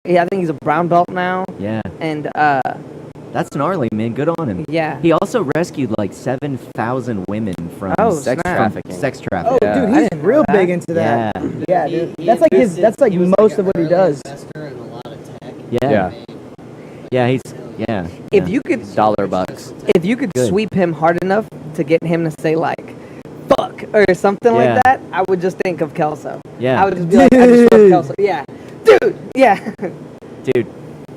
I think he's a brown belt now. Yeah. And that's gnarly, man. Good on him. Yeah. He also rescued like 7,000 women from sex trafficking. Sex trafficking. Oh, dude, he's real big into that. Yeah, dude. That's like his. That's like most of what he does. Yeah. Yeah, If you could $100. If you could sweep him hard enough to get him to say like "fuck" or something like that, I would just think of Kelso. Yeah. I would just be like, I just love Kelso. Yeah, dude. Yeah. Dude,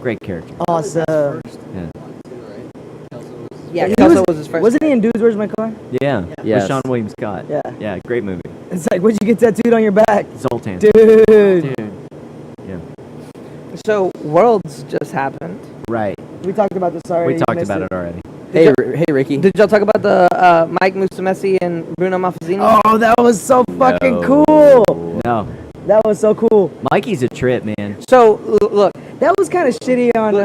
great character. Awesome. Yeah, Kelso was his first. Wasn't he in Dudes, Where's My Car? Yeah. Yes. With Sean William Scott. Yeah. Yeah, great movie. It's like, what'd you get tattooed on your back? Zoltan. Dude. Yeah. So Worlds just happened. Right. We talked about this already. We talked about it already. Hey, Ricky. Did y'all talk about the Mike Musumeci and Bruno Maffezini? Oh, that was so fucking cool. No. That was so cool. Mikey's a trip, man. So look, that was kind of shitty on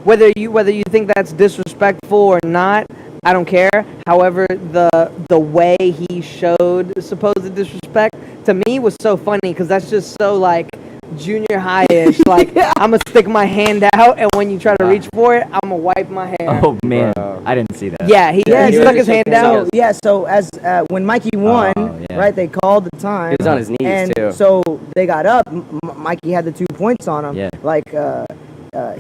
whether you think that's disrespectful or not, I don't care. However, the way he showed supposed disrespect to me was so funny because that's just so like junior high-ish. Like I'm gonna stick my hand out, and when you try to reach for it, I'm gonna wipe my hair. Oh man, I didn't see that. Yeah, he stuck his hand out. So as when Mikey won, right? They called the time. He was on his knees and too. So they got up. Mikey had the 2 points on him. Yeah. Like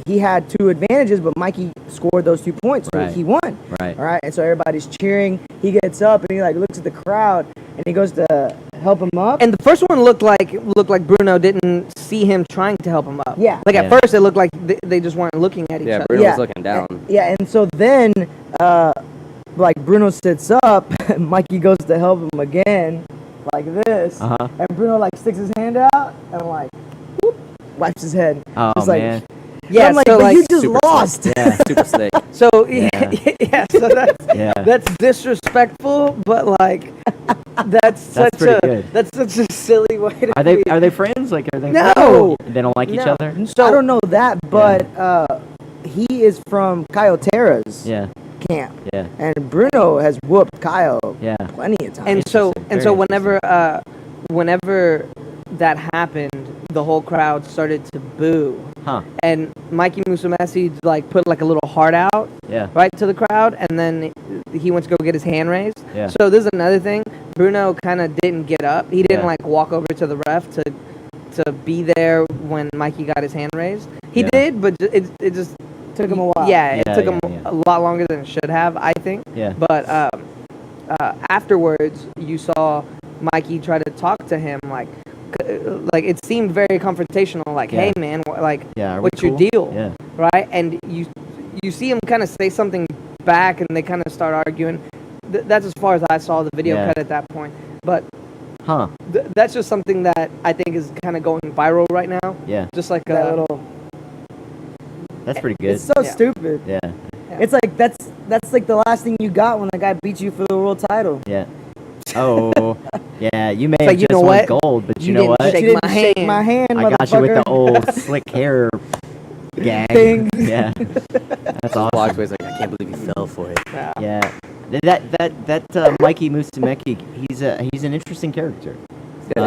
he had 2 advantages, but Mikey scored those 2 points, so he won. Right. All right. And so everybody's cheering. He gets up and he like looks at the crowd and he goes to help him up. And the first one looked like Bruno didn't see him trying to help him up. Yeah. Like at first it looked like they just weren't looking at each other. Bruno was looking down. And so then like Bruno sits up, Mikey goes to help him again, like this, and Bruno like sticks his hand out and like whoop, wipes his head. Oh just man. Like, yeah, I'm like, so but like you just lost. Slick. Yeah, super slick. So so that's disrespectful, but like that's such a silly way to Are they friends? Like are they No. They don't like each other? So I don't know that, but he is from Kyle Terra's camp. Yeah. And Bruno has whooped Kyle plenty of times. And so whenever that happened, the whole crowd started to boo. And Mikey Musumeci like put like a little heart out right to the crowd, and then he went to go get his hand raised. Yeah. So this is another thing. Bruno kind of didn't get up. He didn't like walk over to the ref to be there when Mikey got his hand raised. He did, but it just took him a while. Yeah, it took him a lot longer than it should have, I think. Yeah. But afterwards, you saw Mikey try to talk to him like it seemed very confrontational. Like, hey man, what's your deal? Yeah. Right? And you see him kind of say something back, and they kind of start arguing. That's as far as I saw the video cut at that point. But that's just something that I think is kind of going viral right now. Yeah. Just like that little. That's pretty good. It's so stupid. Yeah. It's like that's like the last thing you got when the guy beat you for the world title. Yeah. Oh, yeah. You may It's have like, you just know won what? gold, but You you know didn't what? shake You didn't my shake hand. my hand, I got you with the motherfucker. old slick hair gag. Thing. Yeah. That's awesome. Walked away, he's like, I can't believe you fell for it. Yeah. That Mikey Musumeci, he's an interesting character.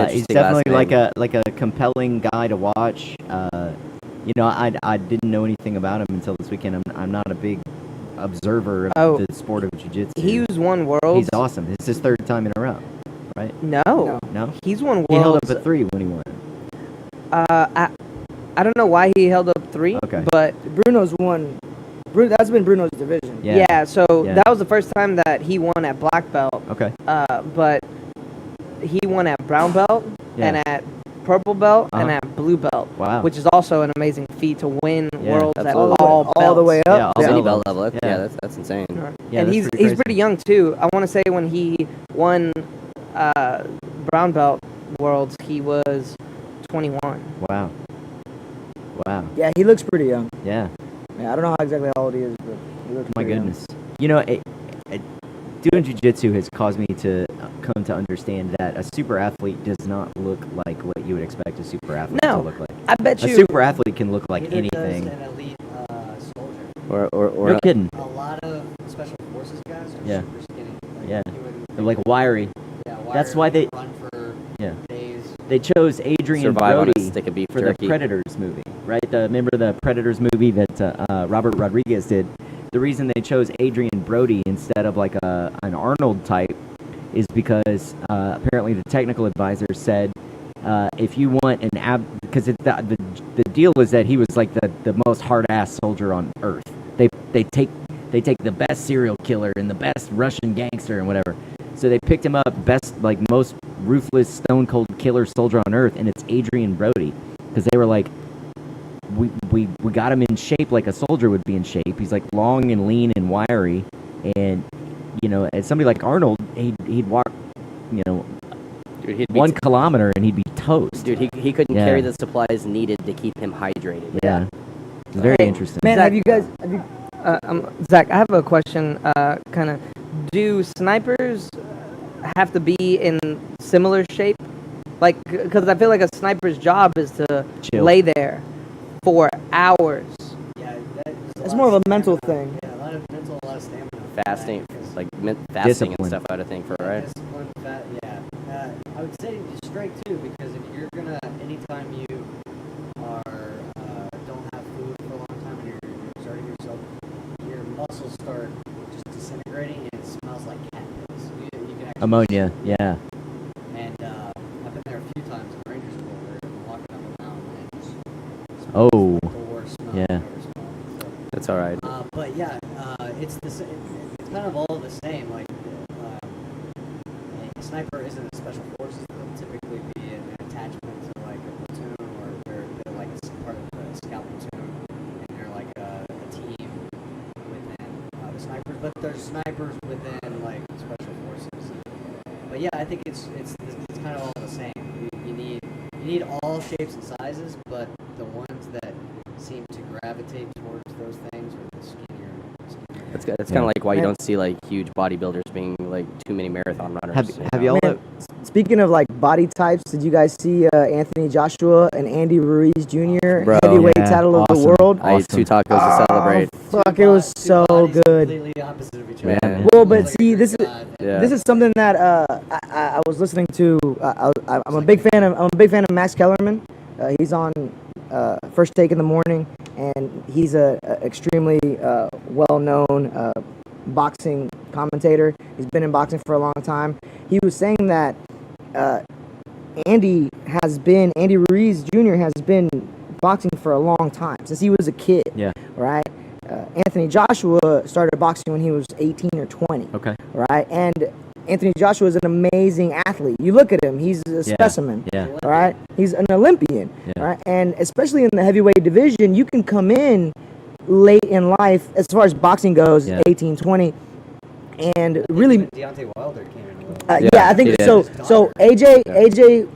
He's definitely like a compelling guy to watch. You know, I didn't know anything about him until this weekend. I'm not a big observer of the sport of jiu-jitsu. He's won worlds. He's awesome. It's his 3rd time in a row, right? No. He's won worlds. He held up a 3 when he won. I don't know why he held up 3. Okay. But Bruno's won. That's been Bruno's division. Yeah. So that was the first time that he won at black belt. Okay. But he won at brown belt and at purple belt and at blue belt. Wow. Which is also an amazing feat to win worlds at absolutely. all belts. All the way up. Yeah, Any belt level. Yeah, that's insane. Yeah, and that's he's pretty pretty young too. I want to say when he won brown belt worlds, he was 21. Wow. Yeah, he looks pretty young. Yeah. I don't know exactly how old he is, but he looks My pretty goodness. You know, doing jiu-jitsu has caused me to come to understand that a super athlete does not look like what you would expect a super athlete to look like. I bet you a super athlete can look like anything. Does an elite soldier. Or no kidding. A lot of special forces guys are super skinny. They're like wiry. Yeah, wiry. That's why they run for days. they chose Adrian Survive on a Brody stick of beef for jerky. the Predators movie, right? Remember the Predators movie that Robert Rodriguez did? The reason they chose Adrian Brody instead of like an Arnold type is because apparently the technical advisor said if you want because the deal was that he was like the most hard-ass soldier on earth. They take the best serial killer and the best Russian gangster and whatever. So they picked him up, most ruthless, stone cold killer soldier on earth, and it's Adrian Brody, because they were like, we got him in shape like a soldier would be in shape. He's like long and lean and wiry, and as somebody like Arnold, he'd walk, Dude, he'd 1 kilometer and he'd be toast. Dude, he couldn't carry the supplies needed to keep him hydrated. Yeah, it's very interesting. Man, Zach, have you Zach, I have a question. Kind of, do snipers have to be in similar shape? Like, because I feel like a sniper's job is to Chill. lay there for hours. Yeah, it's more of a mental thing. Yeah, a lot of mental, a lot of stamina. Fasting, Like, fasting Discipline. and stuff, I'd think, for right. discipline, yeah. I would say strike too, because if you're gonna, anytime you are don't have food for a long time and you're starting yourself, your muscles start just disintegrating and it smells like cat piss. You can actually Ammonia, yeah. And I've been there a few times in Ranger School where I'm walking up a mountain and it just smells Oh, like the worst smell yeah. I've ever smelled. So, That's all right. but yeah, it's it's kind of all the same. Like a sniper isn't a special forces; they'll typically be an attachment to like a platoon, or they're like part of a scout platoon, and they're like a team within the snipers. But there's snipers within like special forces. But yeah, I think it's kind of all the same. You need all shapes and sizes, but the ones that seem to gravitate towards those things are the skinnier. That's good. That's kind of like why you don't see like huge bodybuilders being like too many marathon runners. Have y'all? Man, speaking of like body types, did you guys see Anthony Joshua and Andy Ruiz Jr. Bro. heavyweight Yeah, title of awesome. the world? I ate 2 tacos to celebrate. Fuck, it was so good. Completely opposite of each other. Man. Well, but see, this is Yeah. this is something that I was listening to. I'm a big fan of Max Kellerman. He's on First Take in the morning, and he's a extremely well-known boxing commentator. He's been in boxing for a long time. He was saying that Andy Ruiz Jr. has been boxing for a long time, since he was a kid. Yeah. Right. Anthony Joshua started boxing when he was 18 or 20. Okay. Right. And Anthony Joshua is an amazing athlete. You look at him; he's a specimen. Yeah. Right. He's an Olympian. Yeah. Right. And especially in the heavyweight division, you can come in late in life, as far as boxing goes, Yeah. 18, 20, and really. Deontay Wilder came in a little. I think he did. so. So AJ,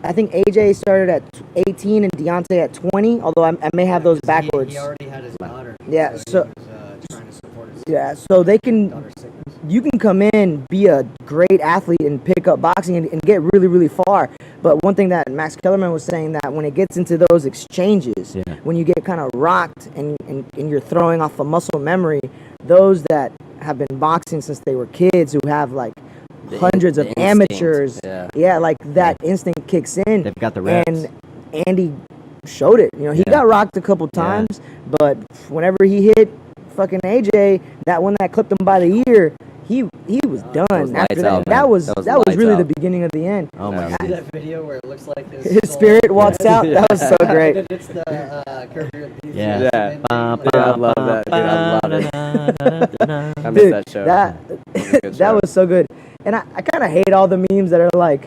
I think AJ started at 18 and Deontay at 20. Although I may have those backwards. He already had his daughter. Yeah, so- he was trying to support his Yeah. So they can. daughter's sickness. You can come in, be a great athlete, and pick up boxing and get really, really far. But one thing that Max Kellerman was saying, that when it gets into those exchanges, Yeah. when you get kind of rocked and you're throwing off a muscle memory, those that have been boxing since they were kids, who have like hundreds of the instinct, amateurs, yeah. like that instinct kicks in. They've got the reps. And Andy showed it. He Yeah. got rocked a couple times, but whenever he hit fucking AJ, that one that clipped him by the ear, he was done was after lights that. out, That man. was That was really lights the out. beginning of the end. Oh my Yeah. See god. that video where it looks like His soul- spirit walks out. That was so great. And it's the Curb Your Enthusiasm. Yeah. Yeah. ending. Dude, I love that. Dude, I love it. I miss Dude, that show. that That was a good that show. was so good. And I kind of hate all the memes that are like,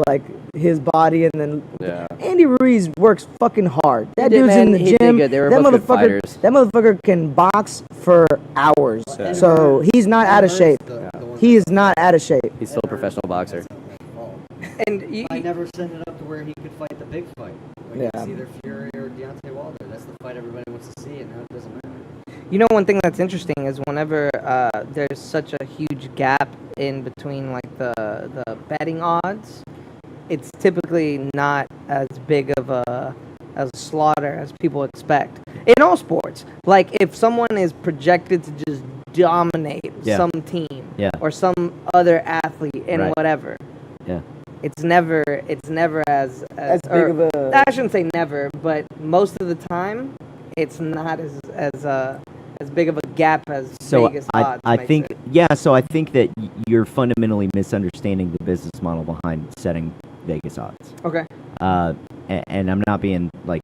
like his body, and then Yeah. Andy Ruiz works fucking hard. That He did, dude's man. in the He did gym. good. They were that both good motherfucker, fighters. that motherfucker can box for hours. Yeah. So he's not out of shape. The one He is not out of shape. He's still a professional boxer. And I never set it up to where he could fight the big fight. Like Yeah. It's either Fury or Deontay Wilder. That's the fight everybody wants to see, and now it doesn't matter. you know, one thing that's interesting is whenever there's such a huge gap in between like the betting odds, it's typically not as big of a slaughter as people expect in all sports. Like if someone is projected to just dominate Yeah. some team Yeah. or some other athlete and Right. whatever, Yeah. it's never as big of a. I shouldn't say never, but most of the time, it's not as big of a gap as So Vegas odds. I makes think it. So I think that you're fundamentally misunderstanding the business model behind setting Vegas odds. Okay. And I'm not being like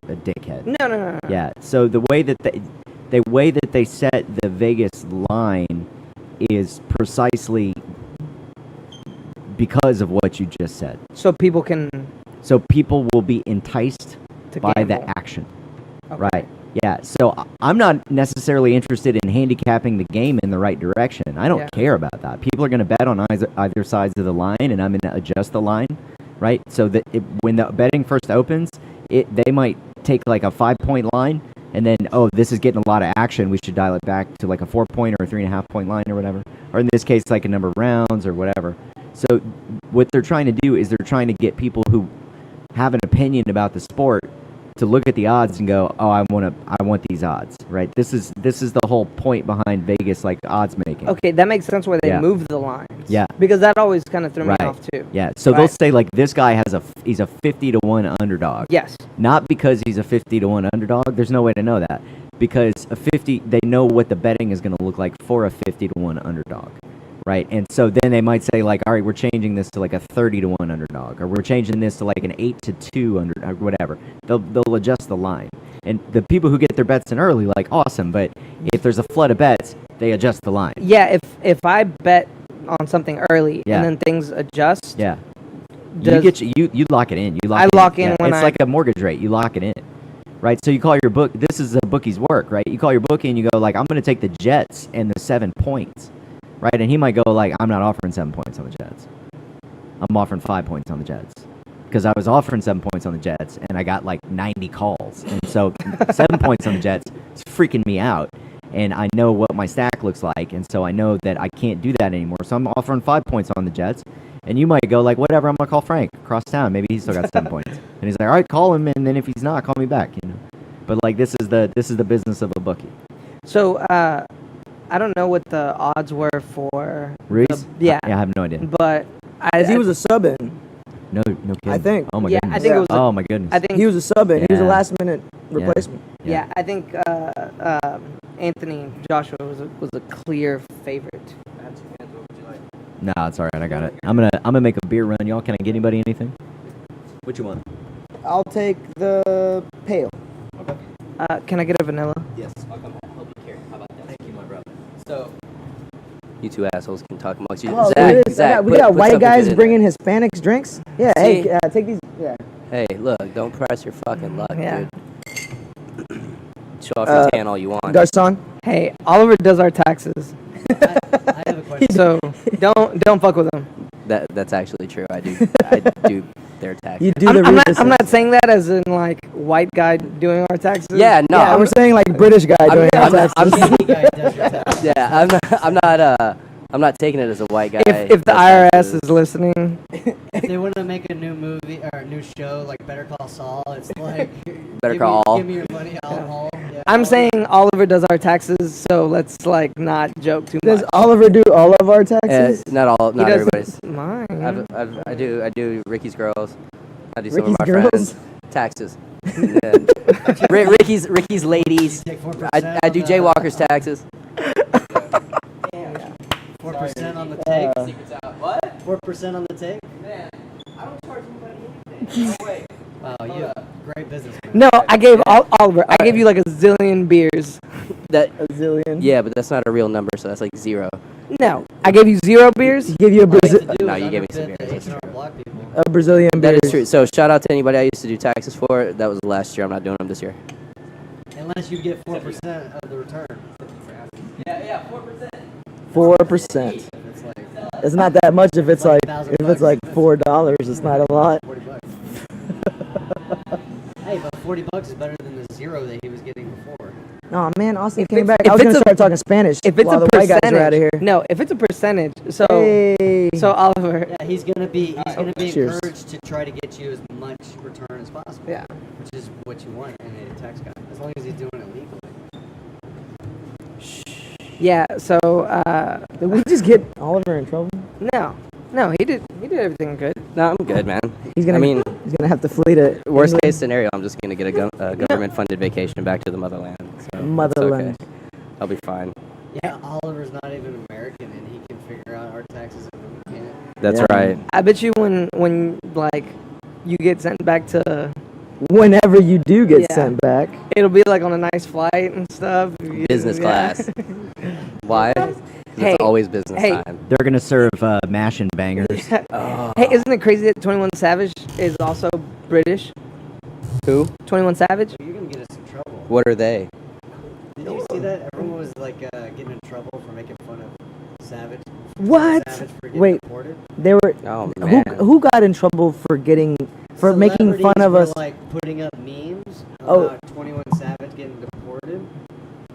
a dickhead. No. Yeah. So the way that they set the Vegas line is precisely because of what you just said. So people can So people will be enticed to by gamble. the action. Okay. Right. Yeah. So I'm not necessarily interested in handicapping the game in the right direction. I don't care about that. People are going to bet on either sides of the line, and I'm going to adjust the line, right? So that when the betting first opens, they might take like a 5-point line, and then, oh, this is getting a lot of action. We should dial it back to like a 4-point or a 3.5-point line or whatever. Or in this case, like a number of rounds or whatever. So what they're trying to do is they're trying to get people who have an opinion about the sport to look at the odds and go, oh, I want these odds, right? This is the whole point behind Vegas, like odds making. Okay, that makes sense where they move the lines. Yeah. Because that always kind of threw me off too. Yeah. So they'll say like this guy he's a 50-1 underdog. Yes. Not because he's a 50-1 underdog. There's no way to know that because they know what the betting is going to look like for a 50-1 underdog. Right, and so then they might say like, all right, we're changing this to like a 30-1 underdog, or we're changing this to like an 8-2 underdog, whatever. They'll adjust the line, and the people who get their bets in early, like, awesome. But if there's a flood of bets, they adjust the line. Yeah, if I bet on something early and then things adjust. Yeah, you lock it in. I lock in when it's like a mortgage rate. You lock it in, right? So you call your book. This is a bookie's work, right? You call your bookie and you go like, I'm going to take the Jets and the 7 points. Right, and he might go like, I'm not offering 7 points on the Jets. I'm offering 5 points on the Jets. Because I was offering 7 points on the Jets, and I got like 90 calls. And so 7 points on the Jets is freaking me out. And I know what my stack looks like, and so I know that I can't do that anymore. So I'm offering 5 points on the Jets. And you might go like, whatever, I'm going to call Frank across town. Maybe he's still got 7 points. And he's like, all right, call him, and then if he's not, call me back. But like this is the business of a bookie. So, I don't know what the odds were for Reese? Yeah, I have no idea. but He was a sub-in. No kidding. I think. Oh my Yeah, goodness. I think it was Oh my goodness. I think He was a sub-in. He was a Yeah. last-minute replacement. yeah, I think Anthony Joshua was a clear favorite. No, it's all right. I got it. I'm gonna make a beer run. Y'all, can I get anybody anything? What you want? I'll take the pale. Can I get a vanilla? Yes. I'll come help you carry. How about that? Thank you, my brother. So, you two assholes can talk amongst you. Oh, Zach, we put got white something guys good in bringing Hispanics drinks. Yeah, See? hey, take these. Yeah. there. Hey, look, don't press your fucking luck, Yeah. dude. Show off your tan all you want. Garcon. Hey, Oliver does our taxes, I have a question. so don't fuck with him. That's actually true. I do their taxes. You do I'm the I'm not saying that as in like white guy doing our taxes. Yeah, no. Yeah, we're saying like British guy doing I'm our not- taxes. You guys does your taxes. Yeah, I'm not taking it as a white guy. If the does IRS taxes. is listening, If they want to make a new movie or a new show like Better Call Saul, it's like Better give Call All. Give me your money, yeah, I'm saying Oliver does our taxes, so let's like not joke too much. Does Oliver do all of our taxes? Not all, He not does everybody's. mine. I do Ricky's girls. I do some Ricky's of my girls? friends. Taxes. Yeah. Ricky's ladies. Take 4% I do on Jay the- Walker's taxes. 4% on the take. Secrets out. What? 4% on the take. Man, I don't charge anybody anything. No way. Wow, you great businessman. No, I gave Oliver. I gave you like a zillion beers. That A zillion. yeah, but that's not a real number, so that's like 0. No, I gave you 0 beers. He gave you a, All you have to do No, is you gave me some underbid the beers, that's H&R Block people. a Brazilian That beer. is true. So shout out to anybody I used to do taxes for. That was last year. I'm not doing them this year. Unless you get 4% of the return. Yeah, 4%. 4%. It's like It's not that much if it's like $1,000. $4. It's not a lot. $40. Hey, but $40 is better than the 0 that he was getting before. Oh man, Austin If came it's- back. if I was it's gonna a- start talking Spanish If it's while a the white percentage, guys are out of here. no. If it's a percentage, so Hey. so Oliver, Yeah, he's gonna be Cheers. encouraged to try to get you as much return as possible. yeah. Which is what you want in a tax guy, as long as he's doing it legally. Yeah, so Did we just get Oliver in trouble? no, he did Yeah, everything good. No, I'm good, man. He's gonna. I mean, he's gonna have to flee to worst England. case scenario, I'm just gonna get a government-funded vacation back to the motherland. So Motherland. It's okay. I'll be fine. Yeah, Oliver's not even American, and he can figure out our taxes and we can't. That's Yeah. right. I bet you when like you get sent back to, Whenever you do get Yeah. sent back, it'll be like on a nice flight and stuff. Business class. Why? 'Cause Hey, it's always business hey. time. They're gonna serve mash and bangers. Oh. Hey, isn't it crazy that 21 Savage is also British? Who? 21 Savage? You're gonna get us in trouble. What are they? Did you see that? Everyone was like getting in trouble for making fun of Savage. What? Savage for getting Wait. deported. they were. Oh Who man. who got in trouble for making fun Celebrities of were, us, like putting up memes Oh. about 21 Savage getting deported.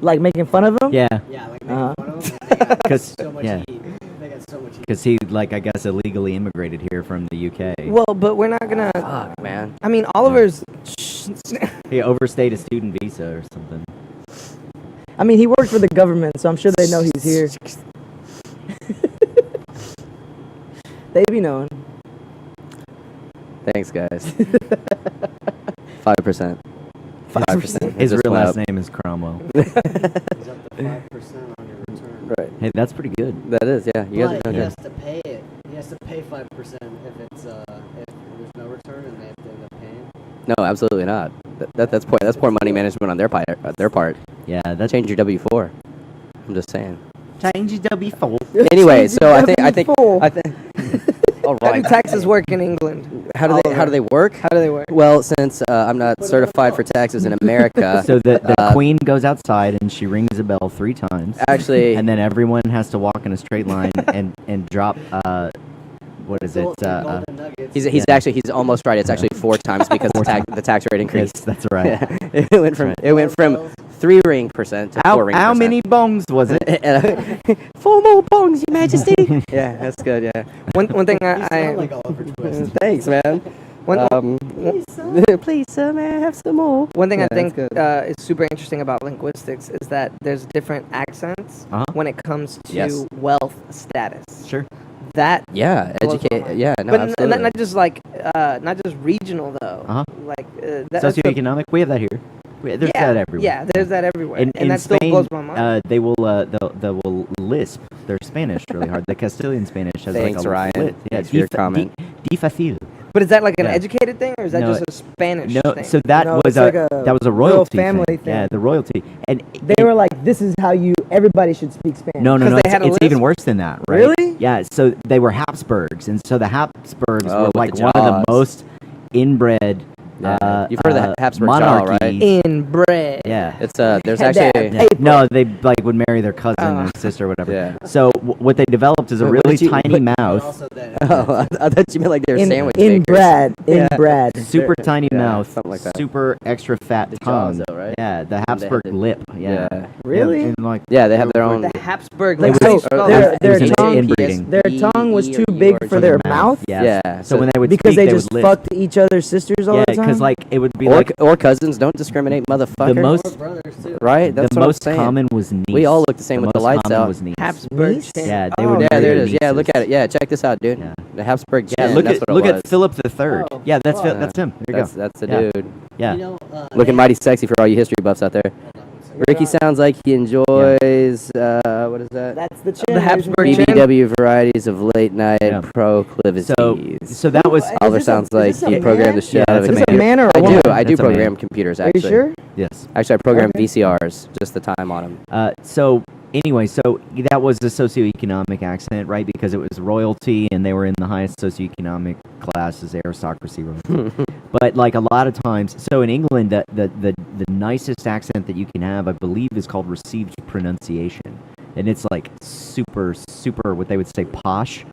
like making fun of him? Yeah, Yeah, like making Uh-huh. fun of him. And they got 'Cause- so much yeah. heat. They got so much heat. because he I guess illegally immigrated here from the UK. Well, but we're not gonna. Fuck, man. I mean, Oliver's. He overstayed a student visa or something. I mean, he worked for the government, so I'm sure they know he's here. They be knowing. Thanks, guys. 5%. 5%. His real last name is Cromwell. He's up to 5% on your return. Right. Hey, that's pretty good. That is, yeah. You guys But are he doing has to pay it. He has to pay 5% if it's if there's no return and they have to end up paying. good. No, absolutely not. That's poor money management on their part. Yeah, that's Change your W-4. I'm just saying. change W4. Anyway, so I think. Fool. All How do right. taxes work in England? How do they work? How do they work? Well, since I'm not certified for taxes in America, So the queen goes outside and she rings a bell 3 times, actually, and then everyone has to walk in a straight line and drop what is it? Golden nuggets. he's almost right. It's actually 4 times because the tax rate Yes, increased. that's right. Yeah. It went from 3 ring percent to 4 ring How percent. many bongs was it? 4 more bongs, Your Majesty. Yeah, that's good. Yeah. One thing You I sound like Oliver Twist. Thanks, man. one, Please, sir, may I have some more? one thing Yeah, I think that's good. is super interesting about linguistics is that there's different accents Uh-huh. when it comes to Yes. wealth status. Sure. That Yeah, blows my educate. mind. Yeah, no, but absolutely. not just like not just regional though. Uh-huh. Like that's the- Socioeconomic. We have that here. There's yeah, that everywhere. Yeah, there's that everywhere, and In that Spain, still blows my mind. they will lisp their Spanish really hard. The Castilian Spanish has Thanks, like a Ryan. lit. Yeah, Thanks for your comment. Difícil. But is that like an yeah. educated thing, or is that No, just a Spanish No, thing? so that No, was it's like a a royal royalty family thing. thing. Yeah, the royalty. And They were like, "This is how everybody should speak Spanish." no, 'Cause they it's, had a it's even lisp? worse than that, right? Really? Yeah. So they were Habsburgs, and so the Habsburgs Oh, were with like the one of the jaws. most inbred. Yeah. You've heard of the Habsburg jaw, right? monarchies. Inbred. Yeah. It's there's Had that actually Yeah. No, they like would marry their cousin or sister or whatever. Yeah. So what they developed is a Wait, what really did you- tiny what- But mouth, also that Oh, I thought you meant like they were sandwich makers. inbred, Yeah. inbred. super tiny yeah, mouth, something like that. super extra fat The tongue. jaws, though, right? Yeah, the had Habsburg the- lip. Yeah. Yeah. Really? And like Yeah, they have their own. The Habsburg. Like, how do you so spell their- that? their It was tongue- inbreeding. Their tongue was too big for their mouth Yeah. Yeah. So when they would because speak, they just would lisp. fucked each other's sisters all Yeah, the time. because like it would be or, like or cousins don't discriminate, motherfucker. the most We're brothers too. right. That's the what most I'm saying. common was niece. We all look the same with the most lights common out. Was niece. Habsburg. Niece? chin. Yeah, they Oh, would Yeah, there it marry is. Yeah, look nieces. at it. Yeah, check this out, dude. Yeah. The Habsburg chin. Yeah, look that's at what it was. Philip III. Oh, Yeah, that's fuck. that's him. There you go. That's the Yeah. dude. Yeah. You know, Looking mighty sexy for all you history buffs out there. Ricky sounds like he enjoys what is that? That's the chin. The Habsburg chin. BBW varieties of late night Yeah. proclivities. So that was Is Oliver this a- sounds is like this a he programmed the man? shit Yeah, out of it's a a Is this a computer. man or a I woman? do. I do That's a man. program computers Are you actually. sure? yes. Actually, I program Okay. VCRs. Just the time on them. So anyway, so that was a socioeconomic accent, right? Because it was royalty, and they were in the highest socioeconomic classes, aristocracy. But like a lot of times, so in England, the nicest accent that you can have, I believe, is called received pronunciation, and it's like super what they would say posh,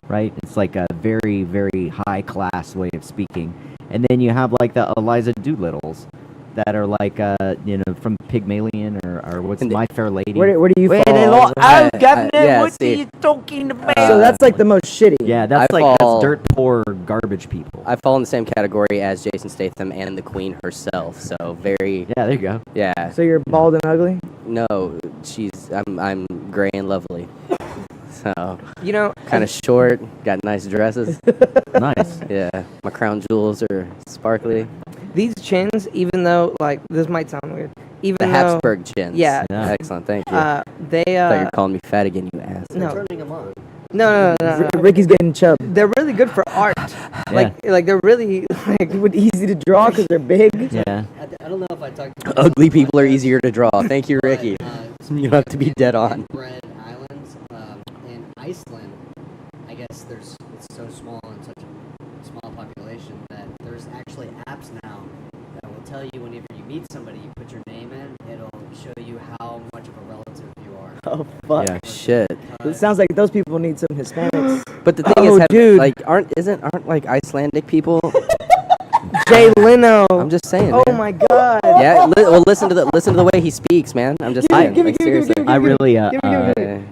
right? It's like a very very high class way of speaking. And then you have like the Eliza Doolittles that are like from Pygmalion or what's And the- My Fair Lady. Where do you fall? I- yeah, see, talking about? So that's like the most shitty. Yeah, that's I like fall- that's dirt poor garbage people. I fall in the same category as Jason Statham and the Queen herself. So very, Yeah, there you go. yeah. So you're bald and ugly. No, I'm gray and lovely. So, You know, kind of short, got nice dresses. Nice. Yeah, my crown jewels are sparkly. these chins, even though like this might sound weird, even The though Habsburg chins. Yeah. Yeah. Excellent, thank you. they I thought you were calling me fat again, you ass. no, Turning them on. no. Ricky's getting chub. They're really good for art. Like they're really like Would easy to draw because they're big. Yeah. I don't know if I talked about Ugly people are easier to draw. Thank you, Ricky. Speaking You don't have to of be dead on. Bread islands in Iceland. I guess it's so small and such a small population that there's actually apps now that will tell you whenever you meet somebody, you put your name in, it'll show you how much of a relative you are. Oh fuck. Yeah, shit. It sounds like those people need some Hispanics. But the thing Oh, is, dude. like, aren't like Icelandic people? Jay Leno. I'm just saying. Oh man. my god. Yeah, well, listen to the way he speaks, man. I'm just saying. give me, like, give me, give me, seriously. give me. I really, Uh,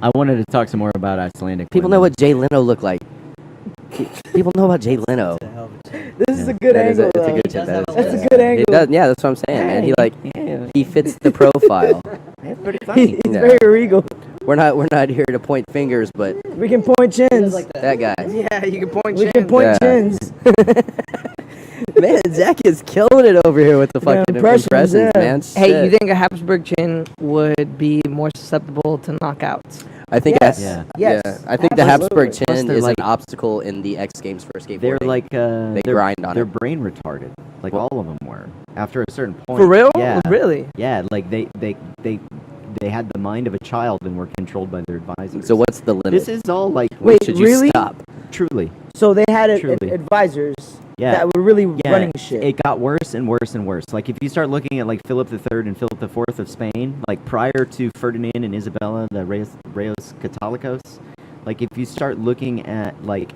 I wanted to talk some more about Icelandic. people women. know what Jay Leno looked like. People know about Jay Leno. It's a hell of a change. This is a good That is angle. it's a though. good He does tip. have That a is- That's a list. good It angle. does, yeah, that's what I'm saying, man. He fits the profile. It's pretty He's Yeah. very regal. We're not here to point fingers, but We can point chins. Like that guy. Yeah, you can point. We can point Yeah. chins. Man, Zach is killing it over here with the fucking impressions, impressions, yeah. man. Hey, Shit. you think a Habsburg chin would be more susceptible to knockouts? I think Yes. Yeah. Yes. yeah. I think the Absolutely. Habsburg Plus chin they're is like- an obstacle in the X Games for skateboarding. They're like They they're, grind on they're it. brain retarded. Like Well- all of them were. After a certain point. For real? Yeah. Really? Yeah. Like they had the mind of a child and were controlled by their advisors. So what's the limit? This is all like Wait, Should you really? stop? truly. So they had Truly. advisors Yeah. that were really Yeah, running shit. it got worse and worse and worse. Like if you start looking at like Philip III and Philip IV of Spain, like prior to Ferdinand and Isabella, the Reyes Católicos, like if you start looking at like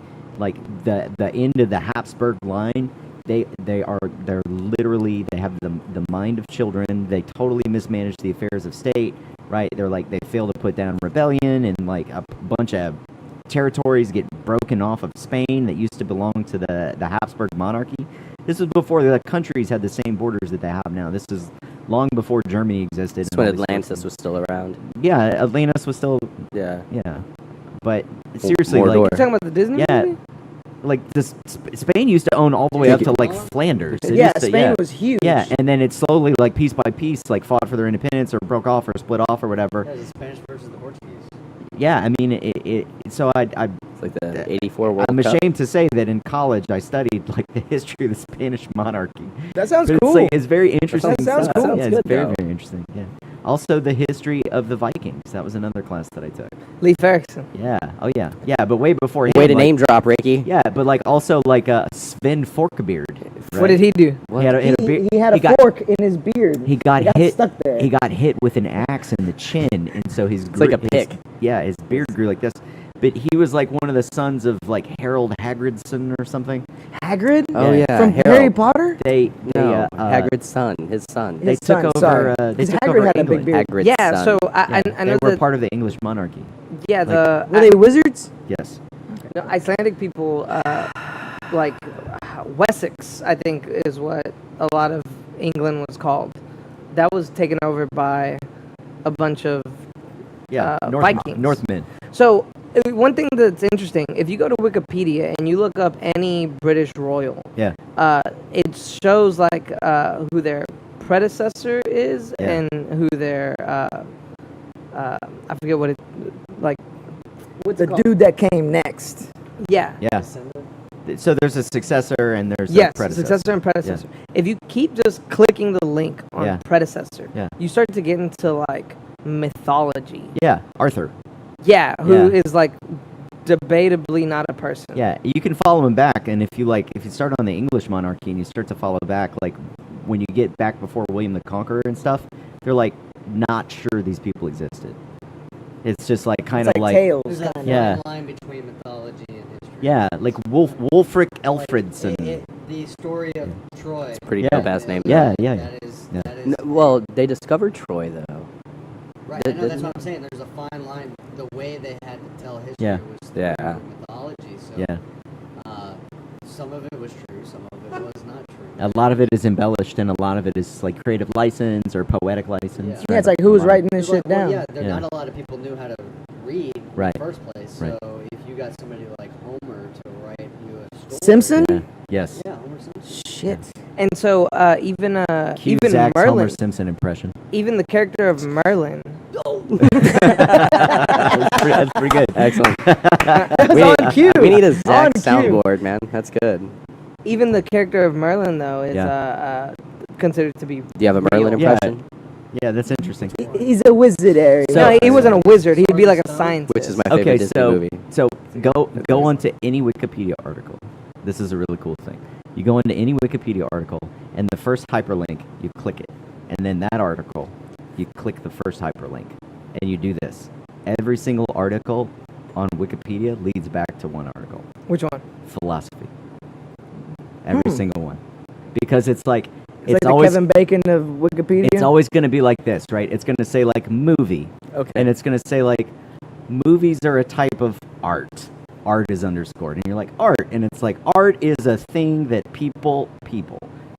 the end of the Habsburg line, they're literally, they have the mind of children. They totally mismanage the affairs of state, right? They're like, they fail to put down rebellion, and like a bunch of territories get broken off of Spain that used to belong to the Habsburg monarchy. This was before the countries had the same borders that they have now. This is long before Germany existed. That's and when all these sorts Atlantis of- was still around. Yeah, Atlantis was still, Yeah. yeah. But seriously, Mordor. like, You talking about the Disney Yeah. movie? like this, Spain used to own all the way up to like Flanders. It yeah, used to- Spain was huge. Yeah, and then it slowly, like piece by piece, like fought for their independence or broke off or split off or whatever. Yeah, the Spanish versus the Portuguese. Yeah, I mean, so It's like the '84 World I'm Cup. ashamed to say that in college I studied like the history of the Spanish monarchy. That sounds But cool. it's, like, it's very interesting. sounds stuff. cool. Yeah, Sounds it's good, very, though. very interesting. Yeah. Also, the history of the Vikings. That was another class that I took. Lee Ferguson. Yeah. Oh, yeah. Yeah, but way before him. Way to like- name drop, Ricky. Yeah, but like also like Sven Forkbeard. What did he do? He had a, He had a got- fork in his beard. He got He got hit. stuck there. He got hit with an axe in the chin, and so his It's like a his- pick. Yeah, his beard grew like this. But he was like one of the sons of like Harold Hagridson or something. Hagrid? Oh Yeah. yeah. From Harold. Harry Potter? They No, they, Hagrid's son, his son. they His took son, over. sorry. They 'Cause took Hagrid over had a big England. beard. Hagrid's Yeah, son. so Yeah, I know they were that. part of the English monarchy. Yeah, the Were they wizards? Yes. no, Icelandic people, like Wessex, I think is what a lot of England was called. That was taken over by a bunch of. Yeah. Vikings. Northmen. So one thing that's interesting, if you go to Wikipedia and you look up any British royal, Yeah. it shows like who their predecessor is Yeah. and who their I forget what it like. What's The it called? dude that came next. Yeah. Yeah. So there's a successor and there's Yes, a predecessor. successor and predecessor. If you keep just clicking the link on Yeah. predecessor, Yeah. you start to get into like mythology. Yeah. Arthur. Yeah, who Yeah. is like debatably not a person. Yeah, you can follow him back, and if you start on the English monarchy and you start to follow back, like when you get back before William the Conqueror and stuff, they're like not sure these people existed. It's just like kind It's of like like Tales. There's that kinda. Yeah. fine line between mythology and history. yeah, like Wulfric Like, Elfridson. the story of Troy. Pretty Yeah. dope ass name. Yeah, yeah. That is. Yeah. That is Well, they discovered Troy though. right. I know that's didn't- what I'm saying. There's a fine line. The way they had to tell history Yeah. was Yeah. through mythology. So Yeah, some of it was true, some of it was not true. a lot of it is embellished, and a lot of it is like creative license or poetic license. Yeah. Yeah, right? it's like who was A lot. writing this Well, shit down. yeah, Yeah. not a lot of people knew how to read Right. in the first place. Right. So if you got somebody like Homer to write you a story, Simpson? Yeah. Yes. Yeah, Homer Simpson. Shit. And so even Zach's Homer Merlin, Simpson impression. even the character of Merlin. That's pretty good. Excellent. That was on cue. We need a Zach On cue. soundboard, man. That's good. Even the character of Merlin, though, is Yeah. considered to be. Do you have a Merlin Yeah. impression? Yeah, that's interesting. He's a wizardary. So- No, he wasn't a wizard. He'd be like a scientist. Which is my favorite Okay, Disney movie. so go onto any Wikipedia article. This is a really cool thing. You go into any Wikipedia article, and the first hyperlink, you click it, and then that article, you click the first hyperlink, and you do this. Every single article on Wikipedia leads back to one article. Which one? Philosophy. Every single one, because it's like It's like the always Kevin Bacon of Wikipedia. it's always going to be like this, right? It's going to say like movie, Okay. and it's going to say like movies are a type of art. Art is underscored, and you're like art, and it's like art is a thing that people.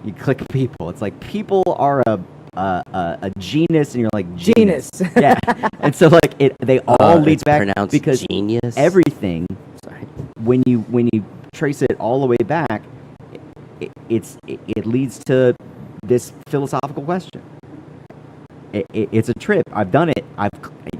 You click people. It's like people are a genus, and you're like Genus. yeah, and so like they all lead it's back pronounced because genius. everything Sorry. when you trace it all the way back, it leads to this philosophical question. It's a trip. I've done it.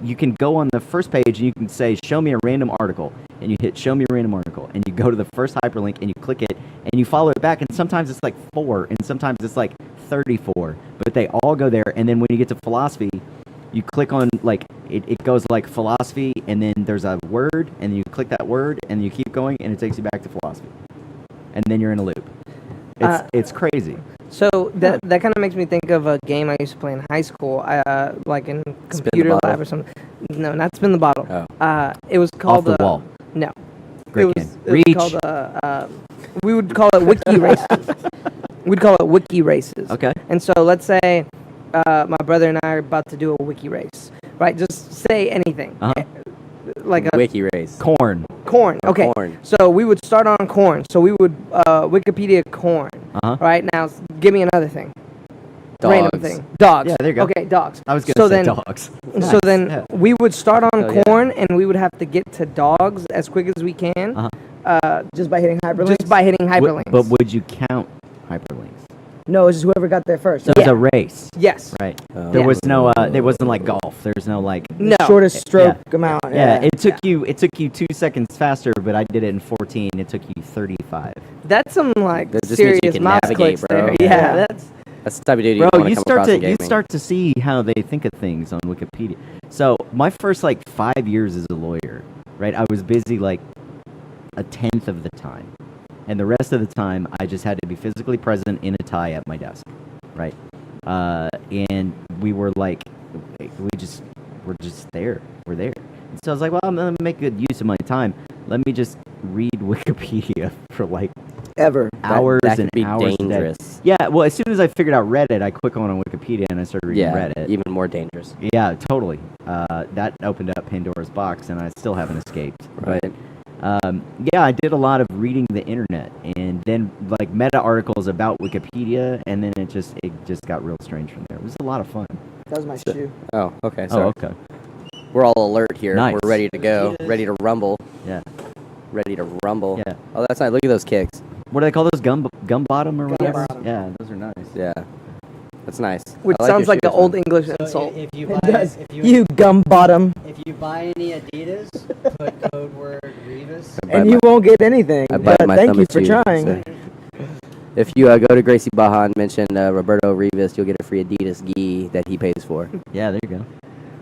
You can go on the first page and you can say, show me a random article, and you hit show me a random article, and you go to the first hyperlink and you click it and you follow it back, and sometimes it's like 4 and sometimes it's like 34, but they all go there. And then when you get to philosophy, you click on like it goes like philosophy, and then there's a word, and you click that word, and you keep going, and it takes you back to philosophy, and then you're in a loop. It's crazy. So that kind of makes me think of a game I used to play in high school, like in Spin the computer bottle? lab or something. No, not spin the bottle. Oh. It was called Off the wall. No, Great it game. was Reach. called we would call it wiki races. We'd call it wiki races. Okay. And so let's say my brother and I are about to do a wiki race, right? Just say anything. Uh-huh. Like a Wiki race. Corn. corn. Or Okay. corn. So we would start on corn. So we would Wikipedia corn. Uh-huh. Right now, give me another thing. Random Dogs. thing. Dogs. Yeah, there you go. Okay, dogs. I was gonna So say then- dogs. So then Yeah. we would start on Oh, yeah. corn, and we would have to get to dogs as quick as we can, Uh-huh. just by hitting hyperlinks. just by hitting hyperlinks. But would you count hyperlinks? No, it's just whoever got there first. So it was a race, Yes. right? Oh. There Yeah. was no. There wasn't like golf. There's no like. No. Shortest stroke amount. Yeah, it took you 2 seconds faster, but I did it in 14. It took you 35. That's some like That just means you serious can mouse navigate, clicks bro. there. Yeah. Yeah, that's That's the type of dude you Bro, want to you come start across to in gaming. you start to see how they think of things on Wikipedia. So my first like 5 years as a lawyer, right? I was busy like a tenth of the time, and the rest of the time I just had to be physically present in a tie at my desk, right? And we were like, we're just there. We're there. And so I was like, well, I'm gonna make good use of my time. Let me just read Wikipedia for like Ever. hours that and could be hours a day. dangerous. Yeah, well, as soon as I figured out Reddit, I click on Wikipedia and I started reading Yeah, Reddit. even more dangerous. Yeah, totally. That opened up Pandora's box, and I still haven't escaped. Right. But yeah, I did a lot of reading the internet, and then like meta articles about Wikipedia, and then it just got real strange from there. It was a lot of fun. That was my shoe. Oh, okay. Sorry. Oh, okay. We're all alert here. Nice. We're ready to go. Ready to rumble. Yeah. Ready to rumble. Yeah. Oh, that's nice. Look at those kicks. What do they call those? Gum bottom or whatever? bottom. Yeah, those are nice. Yeah. That's nice. which I like sounds your like an shoes, old man. English So insult. if you It buy, does. if You gum bottom, if you buy any Adidas, put code word Revis. I buy and you my- won't get anything. I buy But my thank thumb you for too, trying. so. If you go to Gracie Baja and mention Roberto Rivas, you'll get a free Adidas gi that he pays for Yeah, there you go.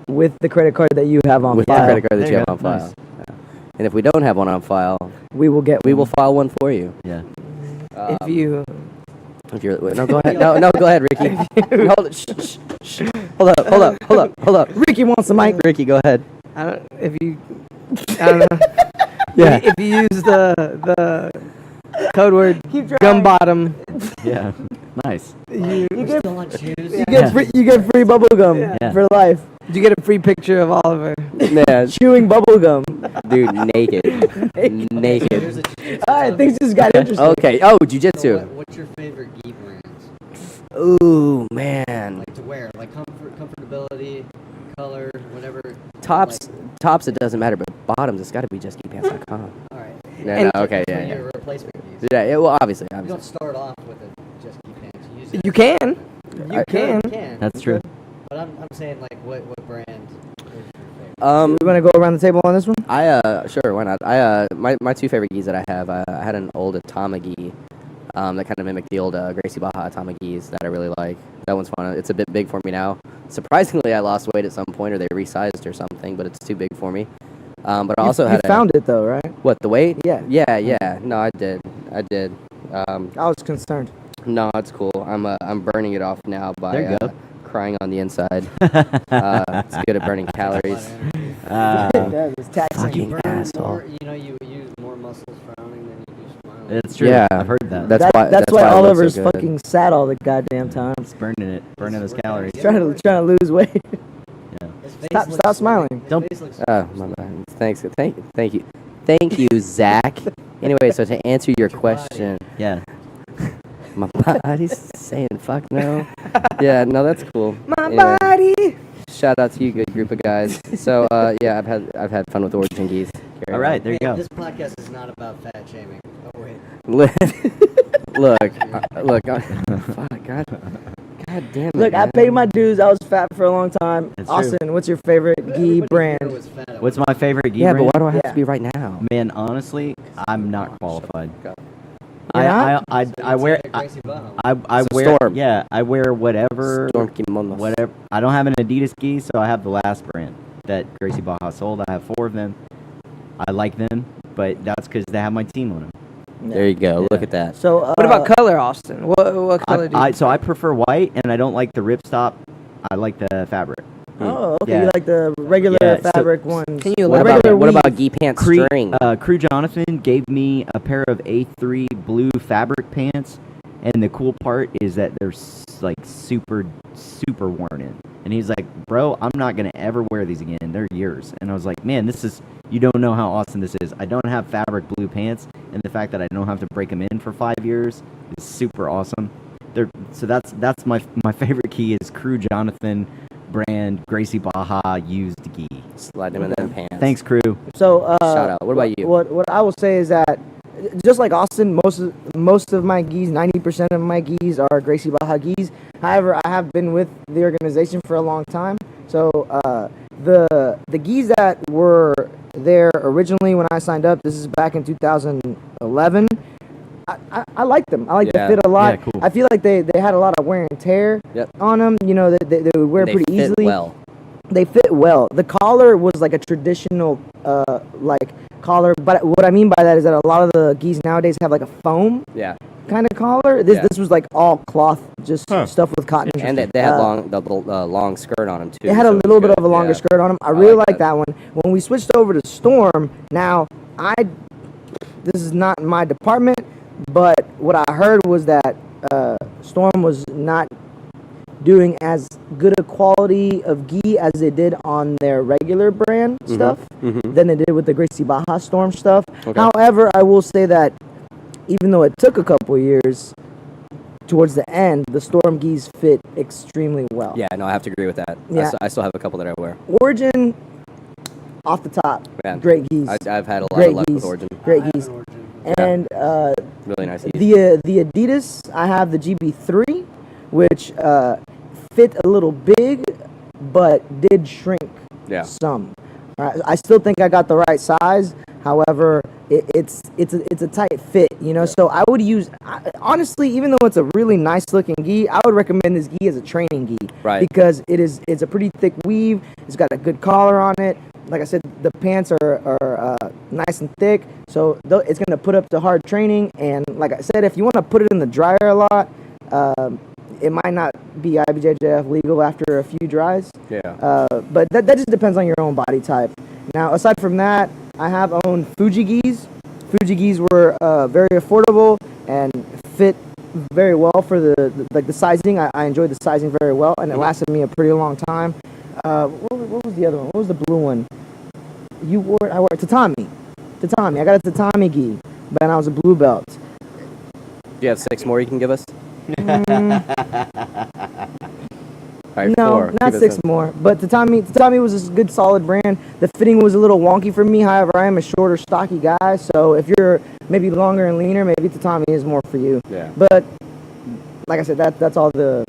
With the credit card that you have on with the file, credit card that There you you have go. on Nice. file. Yeah. And if we don't have one on file, we will get. we will file one for you. Yeah. If you If you're no, go ahead. No, go ahead, Ricky. Hold it. Shh, shh, shh. Hold up. Ricky wants the mic. Ricky, go ahead. I don't, if you I don't know. Yeah. If you use the code word gum bottom, Yeah. Nice. you get- Still on shoes. You get free bubble gum Yeah. for life. you get a free picture of Oliver. Man, Chewing bubble gum. dude, naked. Here's Naked. a jiu-jitsu All right, topic. things just got interesting. Okay. Oh, So jujitsu. what's your favorite gi brands? Ooh, man. Like to wear, like comfortability, color, whatever. Tops tops, it doesn't matter, but bottoms, it's got to be justgeekpants.com. All right. No, okay, For yeah. your replacement geese. Yeah, well, obviously. You don't start off with a Just Keep Pants. You use it You as- can. You You can. can. That's true. But I'm saying, like, what brand is your favorite? You want to go around the table on this one? Sure, why not? My two favorite geese that I have, I had an old Atama gi, that kind of mimicked the old Gracie Baja Atama gis that I really like. That one's fun. It's a bit big for me now. Surprisingly, I lost weight at some point, or they resized or something, but it's too big for me. But I also had found it though, right? What, the weight? Yeah. Yeah. No, I did. I was concerned. No, it's cool. I'm burning it off now by There you go. crying on the inside. It's good at burning calories. That was taxing. Fucking burn asshole. more, you use more muscles frowning than you do smiling. It's true. Yeah. I've heard that. That's why why I look so Oliver's good. fucking sad all the goddamn time. It's burning those calories. Trying to lose weight. Yeah. His face Stop looks smiling. sweaty. His Don't- face looks Oh, my bad. Thank you, Zach. Anyway, so to answer your question, Yeah. my body's saying fuck no. Yeah, no, that's cool. My Anyway, body. shout out to you, good group of guys. So yeah, I've had fun with Origin geese. Carry All on. right, there you go. This podcast is not about fat shaming. Oh, wait. Look, fuck, God damn it. Look, I man. paid my dues. I was fat for a long time. That's true. Austin, what's your favorite gi Everybody brand? here was fat at What's one my favorite gi Yeah, but brand? why do I have Yeah. to be right now? Man, honestly, I'm not qualified. Go. You're I point. wear So you take a Gracie Baja. I So wear Storm. yeah, I wear whatever Storm kimonos. whatever. I don't have an Adidas gi, so I have the last brand that Gracie Baja sold. I have 4 of them. I like them, but that's because they have my team on them. There you go. Yeah. Look at that. So What about color, Austin? What color do you? So I prefer white, and I don't like the ripstop. I like the fabric. Oh, okay. Yeah. You like the regular Yeah, so- fabric ones? Can you What elaborate? about Regular what weave. about gi pants Crew, string? Crew Jonathan gave me a pair of A3 blue fabric pants, and the cool part is that they're like super worn in. And he's like, "Bro, I'm not gonna ever wear these again. They're yours." And I was like, "Man, you don't know how awesome this is. I don't have fabric blue pants, and the fact that I don't have to break them in for 5 years is super awesome." So that's my favorite key is Crew Jonathan brand Gracie Baja used gi. Slide them in them pants. Thanks, Crew. So Shout out. What about you? What I will say is that just like Austin, most of my gis, 90% of my gis are Gracie Baja gis. However, I have been with the organization for a long time. So the gis that were there originally when I signed up, this is back in 2011. I like them. I like Yeah. the fit a lot. Yeah, cool. I feel like they had a lot of wear and tear Yep. on them. You know, they would wear They pretty fit easily. well. They fit well. The collar was like a traditional like collar, but what I mean by that is that a lot of the gis nowadays have like a foam Yeah. kind of collar. This Yeah. this was like all cloth, just stuff with cotton. And they had Uh, long skirt on them too. It had so a it was little bit good. of a longer Yeah. skirt on them. I I really like like that one. When we switched over to Storm, now this is not my department, but what I heard was that Storm was not doing as good a quality of gi as they did on their regular brand stuff than they did with the Gracie Baja Storm stuff. Okay. However, I will say that even though it took a couple years, towards the end, the Storm gis fit extremely well. Yeah, no, I have to agree with that. Yeah. I still have a couple that I wear. Origin, off the top, Man, great gis. I've had a lot Great of luck gis. with Origin. Great I have gis. an Origin. And Really nice. Gis. the Adidas, I have the GB3, which fit a little big, but did shrink Yeah. some. I still think I got the right size. However, it's a tight fit, you know. So I would use honestly, even though it's a really nice looking gi, I would recommend this gi as a training gi, Right. Because it's a pretty thick weave. It's got a good collar on it. Like I said, the pants are nice and thick, so it's gonna put up to hard training. And like I said, if you want to put it in the dryer a lot, it might not be IBJJF legal after a few dries. Yeah. But that just depends on your own body type. Now, aside from that, I have owned Fuji gis. Fuji gis were very affordable and fit very well for the sizing. I enjoyed the sizing very well, and it lasted me a pretty long time. What was the other one? What was the blue one? I wore Tatami. I got a Tatami gi, but I was a blue belt. Do you have 6 more you can give us? All right, No, 4. not Keep it 6 simple. more. But Tatami was a good, solid brand. The fitting was a little wonky for me. However, I am a shorter, stocky guy. So if you're maybe longer and leaner, maybe Tatami is more for you. Yeah. But like I said, that's all the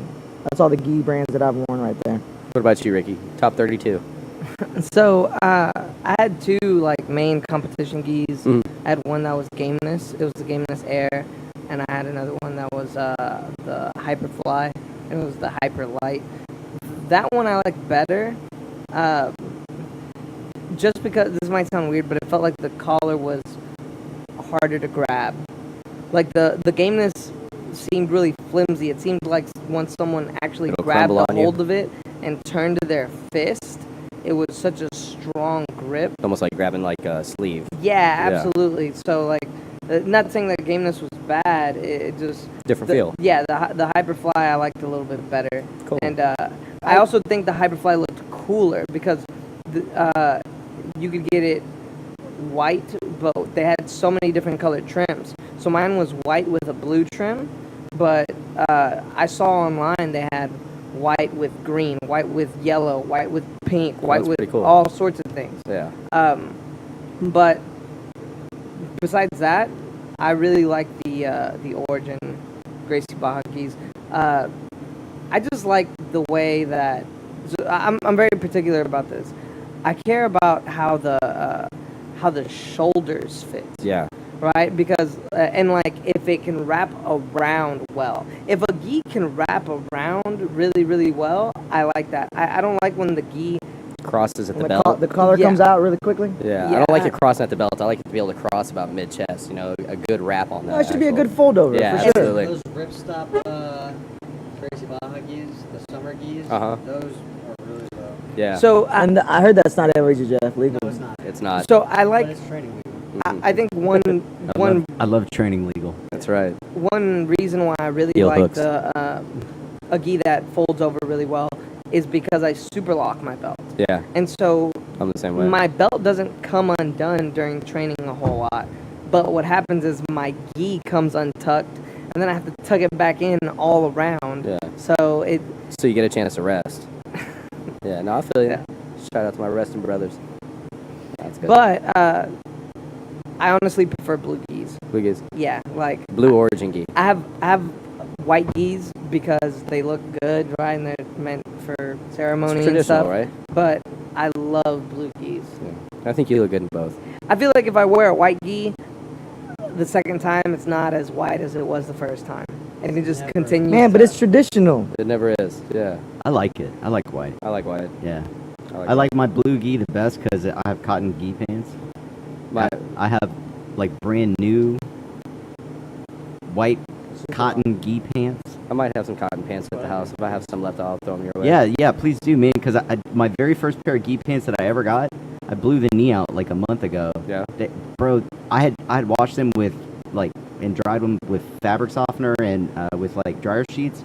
gi brands that I've worn right there. What about you, Ricky? Top 32. So I had 2 like main competition gis. Mhm. I had one that was Gameness. It was the Gameness Air, and I had another one that was the Hyperfly, and it was the Hyper Light. That one I like better, just because this might sound weird, but it felt like the collar was harder to grab. Like the Gameness seemed really flimsy. It seemed like once someone actually It'll grabbed crumble a on you. hold of it and turned to their fist, it was such a strong grip. It's almost like grabbing like a sleeve. Yeah, Yeah. absolutely. So like, not saying that Gameness was bad. It just Different feel. Yeah, the Hyperfly I liked a little bit better. Cool. And I also think the Hyperfly looked cooler because you could get it white, but they had so many different colored trims. So mine was white with a blue trim, but I saw online they had white with green, white with yellow, white with pink, white that's with pretty cool. all sorts of things. Yeah. But besides that, I really like the Origin Gracie Baja gis. I just like the way that I'm very particular about this. I care about how the shoulders fit. Yeah. Right, because and like if it can wrap around well. If a gi can wrap around really, really well, I like that. I don't like when the gi Crosses at the When belt. the collar Yeah. comes out really quickly. Yeah, I Yeah. don't like it crossing at the belt. I like it to be able to cross about mid-chest. You know, a good wrap on that. No, it should be a actual- good fold over. Yeah, for sure. absolutely. Those ripstop Gracie Baja gis, the summer gis, Uh-huh. those are really low. Yeah. So And I heard that's not LHF legal. No, it's not. it's not. so I like. But it's training legal. I think I love training legal. That's right. one reason why I really Heel like hooks. a gi that folds over really well is because I super lock my belt, Yeah, and so I'm the same way. my belt doesn't come undone during training a whole lot. But what happens is my gi comes untucked, and then I have to tuck it back in all around. Yeah. So it So you get a chance to rest. Yeah. No, I feel you. Yeah. Shout out to my resting brothers. That's good. But I honestly prefer blue gis. Blue gis. Yeah, like Blue Origin gi. I have white gis because they look good, right? And they're meant for ceremony It's and traditional, stuff. right? But I love blue gis. I think you look good in both. I feel like if I wear a white gi, the second time it's not as white as it was the first time, and it just Never. continues. Man, but to- it's traditional. It never is. Yeah. I like it. I like white. I like white. Yeah. I I like my blue gi the best because I have cotton gi pants. my. I have like brand new white cotton gi pants. I might have some cotton pants at the house. If I have some left, I'll throw them your way. Yeah, please do, man. Because my very first pair of gi pants that I ever got, I blew the knee out like a month ago. Yeah. Bro, I had washed them with like and dried them with fabric softener and with like dryer sheets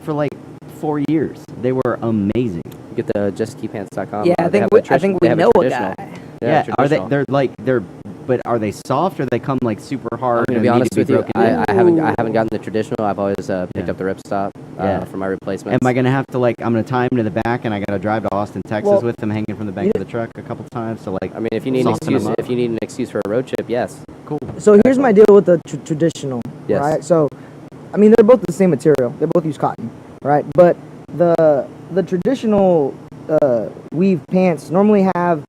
for like 4 years. They were amazing. Get the justkeepants.com. Yeah, I think we know a guy. Yeah, are they? traditional. But are they soft or they come like super hard? I'm gonna and be need honest to with you. broken in? I haven't gotten the traditional. I've always picked Yeah. up the ripstop Yeah. for my replacements. Am I gonna have to like? I'm gonna tie them to the back, and I gotta drive to Austin, Texas, Well, with them hanging from the back of the truck a couple times. So like, I mean, if you need an soften 'em excuse, up. if you need an excuse for a road trip, yes. cool. So here's my deal with the traditional, Yes. right? So, I mean, they're both the same material. They both use cotton, right? But the traditional weave pants normally have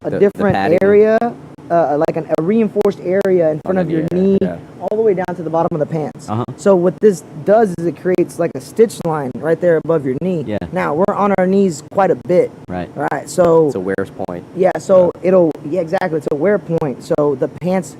a The different padding. area, like a reinforced area in front of your knee, Yeah. all the way down to the bottom of the pants. Uh-huh. So what this does is it creates like a stitch line right there above your knee. Yeah. Now we're on our knees quite a bit, Right. right? So It's a wear's point. yeah, so exactly. It's a wear point. So the pants,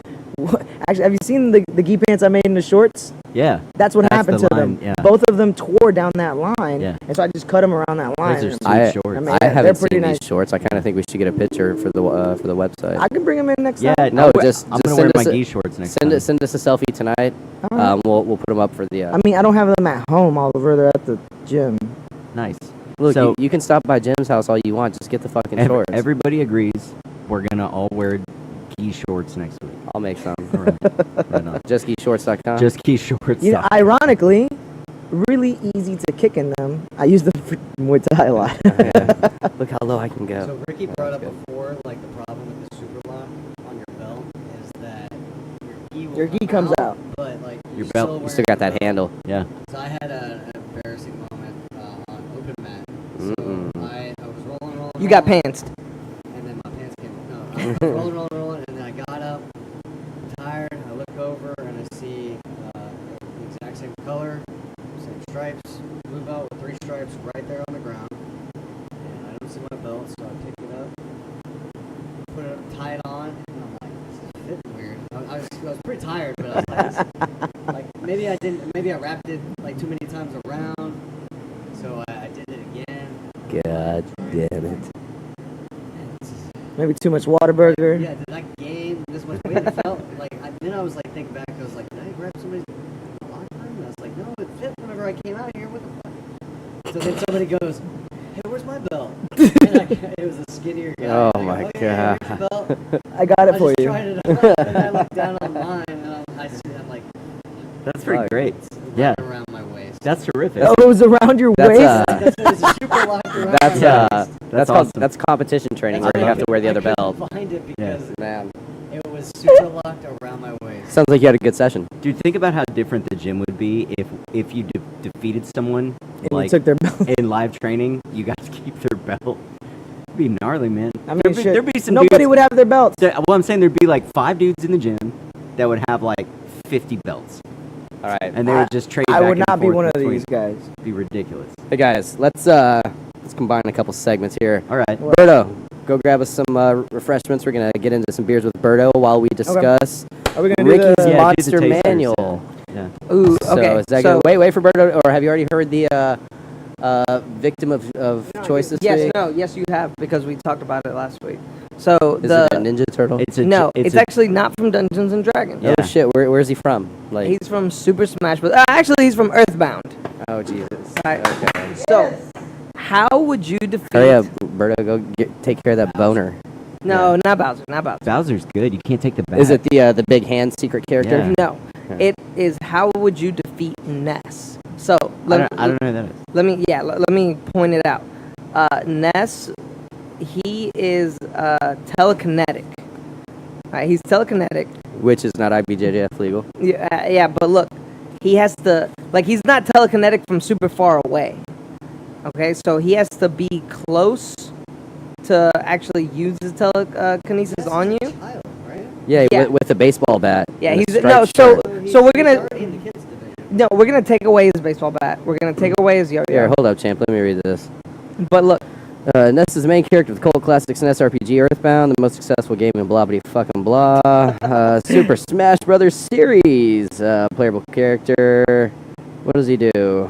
actually, have you seen the gi pants I made in the shorts? Yeah. That's what That's happened the to line, them. yeah. Both of them tore down that line, Yeah. and so I just cut them around that line. Those are And sweet I- shorts. I mean, I they're haven't pretty seen nice. these shorts. I kind of think we should get a picture for the website. I can bring them in next yeah. time. No, I'm just gonna send wear my us a- gi shorts next Send time. it. Send us a selfie tonight. Alright. We'll put them up for the. I mean, I don't have them at home, Oliver. They're at the gym. Nice. Look, so you can stop by Jim's house all you want. Just get the fucking shorts. everybody agrees we're gonna all wear gi shorts next week. I'll make some. All right. Right on. JustKeyShorts.com. Just gi shorts. You know, ironically, really easy to kick in them. I use them for Muay Thai a lot. Yeah. Look how low I can go. So Ricky brought up That's good. before, like the problem with the super lock on your belt is that Your gi comes out. but like Your you're belt- You still got that handle. handle. Yeah. So I had an embarrassing moment on open mat. Mm-mm. So I was rolling. You got pantsed. And then my pants came off. No, I was rolling, and then I got up, tired. I look over and I see the exact same color, same stripes, blue belt with 3 stripes right there on the ground. And I don't see my belt, so I pick it up, put it, tie it on, and I'm like, this is fitting weird. I was pretty tired, but I was like, maybe I didn't, maybe I wrapped it like too many times around, so I did it again. God damn it. Maybe too much Whataburger. Yeah, did I gain this much weight? It felt like then I was like thinking back. I was like, did I grab somebody's locker room? And I was like, no, it fit whenever I came out here. What the fuck? So then somebody goes, hey, where's my belt? And it was a skinnier guy. Oh And I my go, yeah, here's your belt. I got it I for just you. tried it out, and I look down on mine, and I see I'm like, That's pretty Oh, great. it's Yeah. right around my waist. That's terrific. Oh, it was around your That's, waist. That's it was a super locked around That's my waist. that's awesome. that's competition training That's where you why have to wear the I other couldn't belt. find it because Man, it was super locked around my waist. sounds like you had a good session. Dude, think about how different the gym would be if you defeated someone And you like took their belt. in live training. You guys keep their belt. It'd be gnarly, man. I mean, There'd be some nobody dudes, would have their belts. well, I'm saying there'd be like 5 dudes in the gym that would have like 50 belts, All right. and they would just trade. I back would and not be forth one of between- these guys. It'd be ridiculous. Hey guys, let's combine a couple segments here. All right. Berto, go grab us some refreshments. We're gonna get into some beers with Berto while we discuss Are we gonna do Ricky's the? Yeah, do the Monster tasters, Manual. Yeah. Ooh, So okay. is that so, good? Wait for Berto, or have you already heard the victim of choice this yes, week? no, yes, you have because we talked about it last week. So Is the it a Ninja Turtle? it's actually not from Dungeons and Dragons. Yeah. Oh shit, where's he from? Like, He's from Super Smash Bros. Actually, he's from Earthbound. oh Jesus. Right. Okay. So, how would you defeat? Hurry up, Berto, go take care of that boner. No, not Bowser. Not Bowser. Bowser's good. You can't take the back. Is it the big hand secret character? Yeah. No, Okay. it is how would you defeat Ness? So I don't know who that is. let me point it out. Ness, he is telekinetic. Right, he's telekinetic. Which is not IBJJF legal. Yeah, but look, he has to he's not telekinetic from super far away. Okay, so he has to be close to actually use his telekinesis on you. Child, right? Yeah, Yeah. With a baseball bat. Yeah, and a he's no. striped So shirt. so we're He's gonna already in the kids division. no, we're gonna take away his baseball bat. We're gonna take away his yo-yo. Here, hold up, champ. Let me read this. But look, Ness is the main character of the cult classic SNES RPG Earthbound, the most successful game in blah blah fucking blah. Super Smash Brothers series. Playable character. What does he do?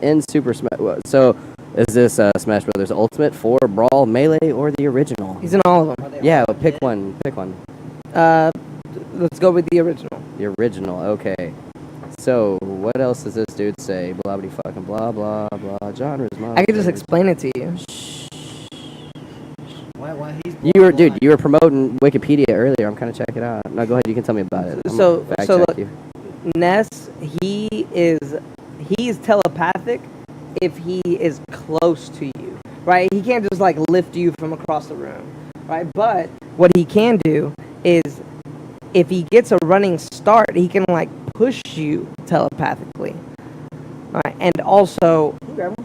In Super Smash. So, is this Smash Brothers Ultimate, 4, Brawl, Melee, or the original? he's in all of them. Are they Yeah, all pick dead? one. Pick one. Let's go with the original. The original. Okay. So, what else does this dude say? Blah blah fucking blah blah blah. Genres. I could just explain it to you. Why he's You were, dude. You were promoting Wikipedia earlier. I'm kind of checking it out. No, go ahead. You can tell me about it. I'm So- gonna fact so check look- you. Ness, he's telepathic if he is close to you, right? He can't just lift you from across the room, right? But what he can do is, if he gets a running start, he can push you telepathically, right? And also,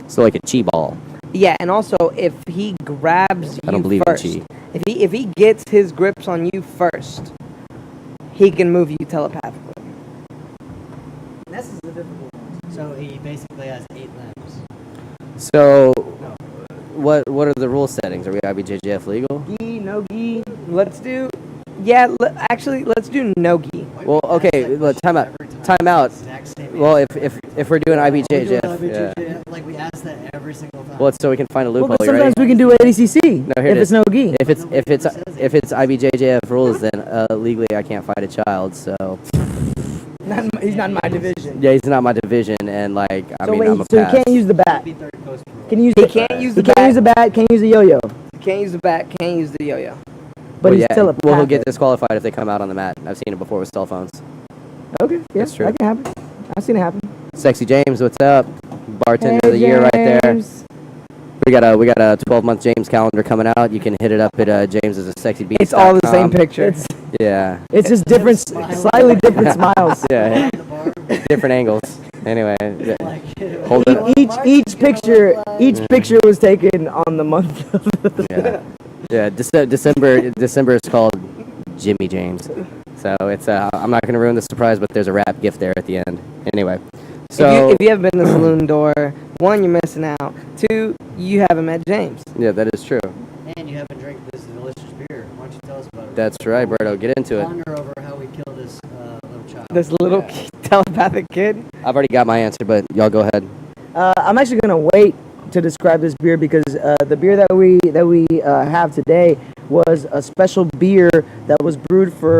So like a chi ball. yeah, and also if he grabs I don't you believe first, in chi. if he gets his grips on you first, he can move you telepathically. Ness is the difficult one. So he basically has 8 limbs. So, what are the rule settings? Are we IBJJF legal? Gi, no gi. Let's do. Yeah, actually, let's do no gi. Well, okay. Look, time out. Time out. Well, if we're doing IBJJF, yeah. Like we ask that every single time. Well, it's so we can find a Well, loophole. but You ready? sometimes we can do ADCC No, here if it it's is. no gi. If it's IBJJF rules, then legally I can't fight a child. So He's not in my division. yeah, he's not my division, and I So mean wait, I'm a so he pass. can't use the bat. Be third coast rule. Can you use He the, can't use he the can't use the bat. bat, can't use the yo-yo. Can't use the bat. Can't use the yo-yo. But Well, he's yeah. telepathic. Well, he'll get disqualified if they come out on the mat. I've seen it before with cell phones. Okay, yeah, That's true. that can happen. I've seen it happen. Sexy James, what's up? Bartender of the year right there. James. We got a 12-month James calendar coming out. You can hit it up at jamesasasexybeast.com. It's all the same picture. Yeah. It's just different, slightly different smiles. Yeah. Different angles. Anyway, hold it. Each picture was taken on the month of Yeah. December is called Jimmy James. So it's I'm not gonna ruin the surprise, but there's a wrap gift there at the end. Anyway. So if you haven't been to the Saloon door, 1, you're missing out. 2, you haven't met James. yeah, that is true. And you haven't drank this delicious beer. Why don't you tell us about it? That's right, Berto. Get into it. Ponder over how we killed this little child. This little telepathic kid. I've already got my answer, but y'all go ahead. I'm actually gonna wait to describe this beer because the beer that we have today was a special beer that was brewed for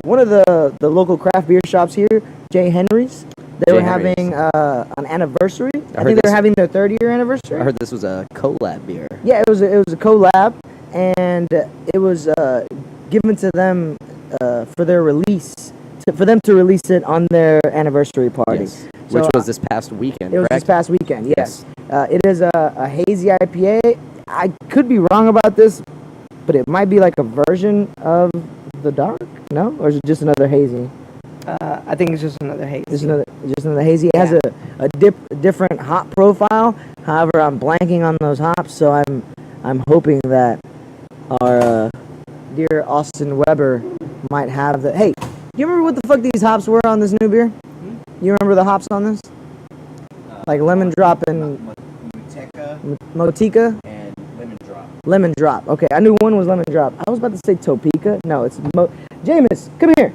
one of the local craft beer shops here, J. Henry's. They were having an anniversary. I think they were having their 3rd-year anniversary. I heard this was a collab beer. Yeah, it was a collab, and it was given to them for their release, for them to release it on their anniversary party. Yes. Which was this past weekend, It was correct? this past weekend, yes. It is a hazy IPA. I could be wrong about this, but it might be like a version of the dark, no? Or is it just another hazy? I think it's just another haze. Just another hazy. It has a different hop profile. However, I'm blanking on those hops, so I'm hoping that our dear Austin Weber might have the. Hey, you remember what the fuck these hops were on this new beer? You remember the hops on this? Like lemon drop and Motica And lemon drop. lemon drop. Okay, I knew one was lemon drop. I was about to say Topeka. No, it's Jameis. Come here.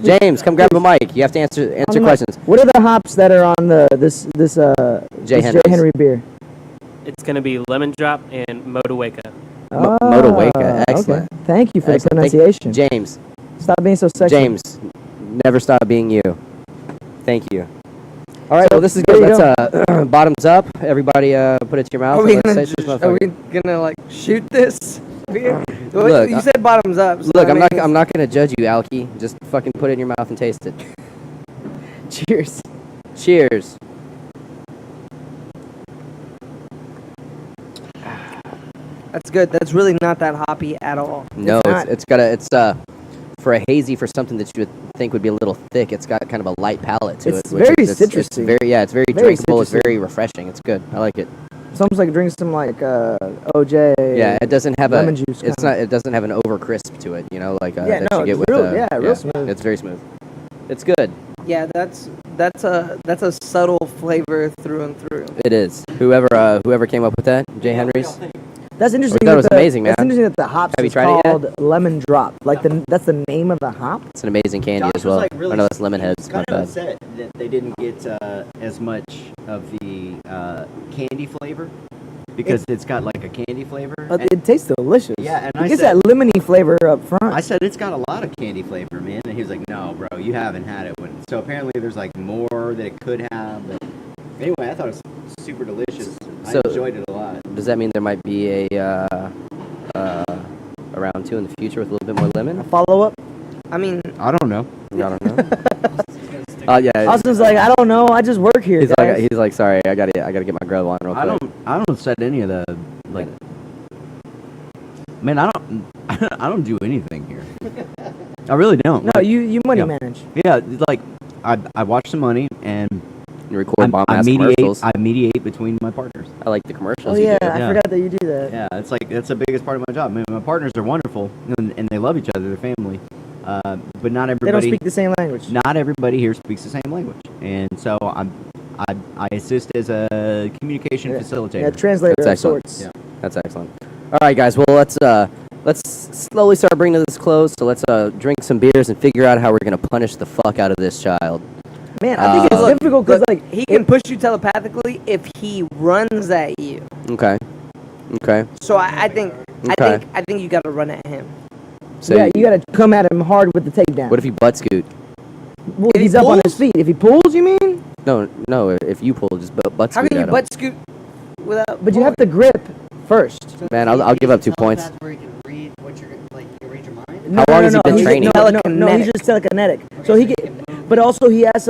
James, come grab a mic. You have to answer questions. What are the hops that are on this J. J. Henry beer? It's going to be lemon drop and Motueka. Motueka, excellent. Okay. Thank you for the Excellent. pronunciation. James, Stop being so sexy. James, never stop being you. Thank you. All right, So, well, this is there good. you Let's bottoms up. Everybody, put it to your mouth. Are we and let's gonna taste this motherfucker. like shoot this beer? Look, You said bottoms up. So Look, that means- I'm not gonna judge you, Alki. Just fucking put it in your mouth and taste it. Cheers. Cheers. That's good. That's really not that hoppy at all. No, not. it's for a hazy, for something that you would think would be a little thick. It's got kind of a light palate to It's it. which very is- It's citrusy. it's very Very drinkable. It's citrusy. very refreshing. It's good. I like it. It's almost like drinking some like OJ. Yeah, it doesn't have lemon a. juice It's kinda. not. It doesn't have an over crisp to it. You know, like Yeah, that no, you get it's with real- the. yeah, real smooth. It's very smooth. It's good. Yeah, that's a subtle flavor through and through. It is. Whoever came up with that, J. Henry's. That's interesting. thought it was that the- amazing, man. That's interesting that the hops Have you is tried it yet? called lemon drop. Like that's the name of the hop. It's an amazing candy Josh as was, well. like, really I know that's lemon heads. kind My of bad. upset that they didn't get as much of the candy flavor because it's got like a candy flavor. But And it tastes delicious. Yeah, and it I gets said- that lemony flavor up front. I said it's got a lot of candy flavor, man, and he was like, "No, bro, you haven't had it." So apparently there's like more that it could have. But anyway, I thought it was super delicious. So- I enjoyed it a lot. Does that mean there might be a round 2 in the future with a little bit more lemon? Follow up. I mean, I don't know. I don't know. Yeah. Austin's like, I don't know. I just work here. guys. He's like, sorry, I gotta get my grub on real quick. I don't set any of the like. Man, I don't do anything here. I really don't. No, Like, you money yeah. manage. Yeah, it's like I watch the money and You record bomb I ass mediate. commercials. I mediate between my partners. I like the commercials. Oh you yeah, do. I Yeah. forgot that you do that. Yeah, it's like that's the biggest part of my job. My partners are wonderful and they love each other, they're family. But not They don't everybody. speak the same language. Not everybody here speaks the same language, and so I assist as a communication facilitator. Yeah, translator That's of excellent. sorts. Yeah. That's excellent. All right, guys. Well, let's slowly start bringing this close. So let's drink some beers and figure out how we're gonna punish the fuck out of this child. Man, I think it's Look, difficult because like he can push you telepathically if he runs at you. Okay. Okay. So I think Okay. I think you got to run at him. So yeah, you gotta come at him hard with the takedown. what if he butt scoot? well, if he he's up on his pulls? feet. If he pulls, you mean? No. If you pull, just butt How scoot can you at him. butt scoot without? But you have to grip first. Man, I'll give up 2 points. Where you can read what you're like, you can read your mind. How long has he been he's- training? No, he's just telekinetic. So he can. But also he has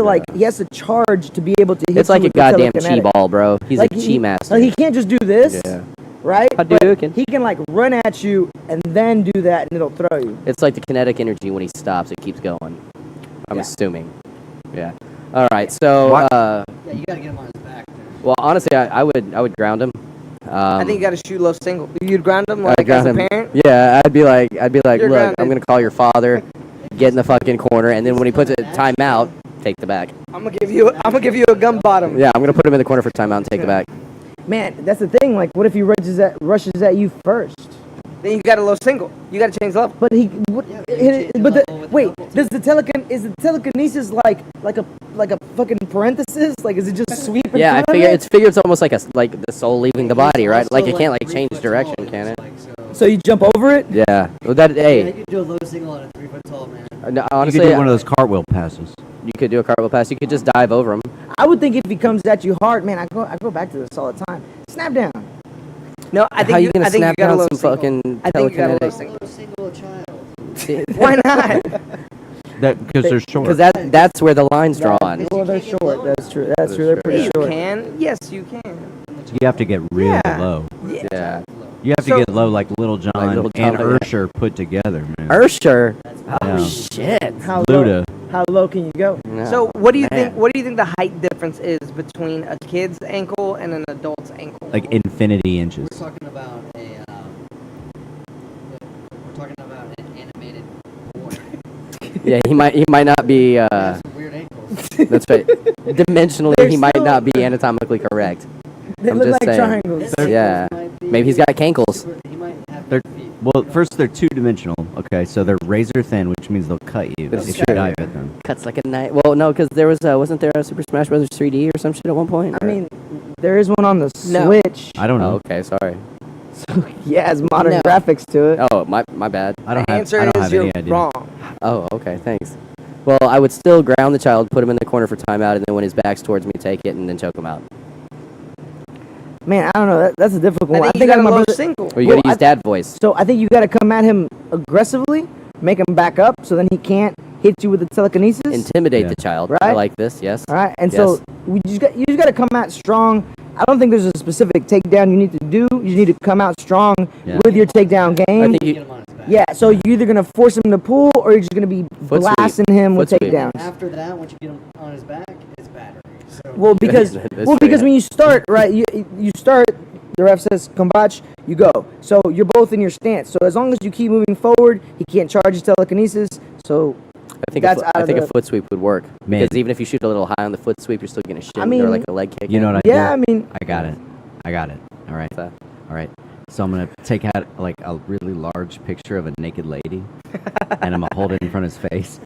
to charge to be able to hit It's like you a with the goddamn telekinetic. chi ball, bro. He's Like a chi master. Like he can't just do this, Yeah. right? Hadouken. But he can like run at you and then do that, and it'll throw you. It's like the kinetic energy when he stops, it keeps going. I'm Yeah. assuming. Yeah. All right. So, Yeah, you gotta get him on his back. There. well, honestly, I would ground him. I think you got to shoot low single. You'd ground him I'd like ground as a him. parent. Yeah, I'd be like, You're look, grounded. I'm gonna call your father, get in the fucking corner, and then when he puts it timeout, take the back. I'm gonna give you a gun bottom. Yeah, I'm gonna put him in the corner for timeout and take the back. Man, that's the thing. Like, what if he rushes at you first? Then you got a low single. You got to change level. But he, Yeah, but you change the level with the wait, double, does is the telekinesis like a fucking parenthesis? Like, is it just sweep? in Yeah, front I of figure it? it's almost like the soul leaving the body, right? Like it can't like change 3 foot direction, tall, can it? like, So you jump over it? Yeah. Well, that Yeah, hey, you could do a low single on a 3 foot tall man. no, You honestly, could do one of those cartwheel passes. you could do a cartwheel pass. You could just dive over him. I would think if he comes at you hard, man, I go back to this all the time. Snap down. No, I think How you gonna I think snap you got a down low some single. fucking I think you got a low telekinetic? single. Low single a child. Why not? That because they're short. Because that's where the line's drawn. Well, they're short. That's true. That's true. They're Yeah, pretty you short. can. Yes, you can. You have to get really Yeah. low. Yeah. You have to So- get low like Little John Little and John, yeah. Ursher put together, man. Ursher. Yeah. Oh shit. How Luda. How low can you go? No, So what do you man. think? What do you think the height difference is between a kid's ankle and an adult's ankle? Like infinity inches. We're talking about an animated boy. Yeah, he might not be. He has some weird ankles. That's right. Dimensionally, They're he might still- not be anatomically correct. They I'm look just like saying. triangles. His Yeah. ankles might be Maybe he's got cankles. super- He might have They're- big feet. Well, first they're two-dimensional. Okay, so they're razor thin, which means they'll cut you That's if you true. dive at them. Cuts like a knife. Well, no, because there was wasn't there a Super Smash Brothers 3D or some shit at one point? I mean, there is one on the No. Switch. I don't know. Oh, okay, sorry. So yeah, it has modern No. graphics to it. Oh, my bad. I don't the have. answer I don't is have you're any idea. wrong. Oh, okay, thanks. Well, I would still ground the child, put him in the corner for timeout, and then when his back's towards me, take it and then choke him out. Man, I don't know. That's a difficult one. I think you got a my low brother. single. Or you Well, gotta use dad voice. So I think you got to come at him aggressively, make him back up, so then he can't hit you with the telekinesis. Intimidate Yeah. the child. I Right? like this. Yes. All right, and Yes. so you just got to come out strong. I don't think there's a specific takedown you need to do. You just need to come out strong Yeah. with your takedown I game. think Get you. him on his back. Yeah, so you're either gonna force him to pull, or you're just gonna be Foot sweep. blasting him with Foot sweep. takedowns. After that, once you get him on his back, it's battery. So Well, because That's well, because true. when you start, right, you start. The ref says combate, you go. So you're both in your stance. So as long as you keep moving forward, he can't charge his telekinesis. So I think that's a, out I of think a the- foot sweep would work. Man. Because even if you shoot a little high on the foot sweep, you're still getting a shin I mean, or like a leg kick. You know what I yeah, do? I mean, I got it. All right. So- All right. So I'm gonna take out like a really large picture of a naked lady, and I'm gonna hold it in front of his face.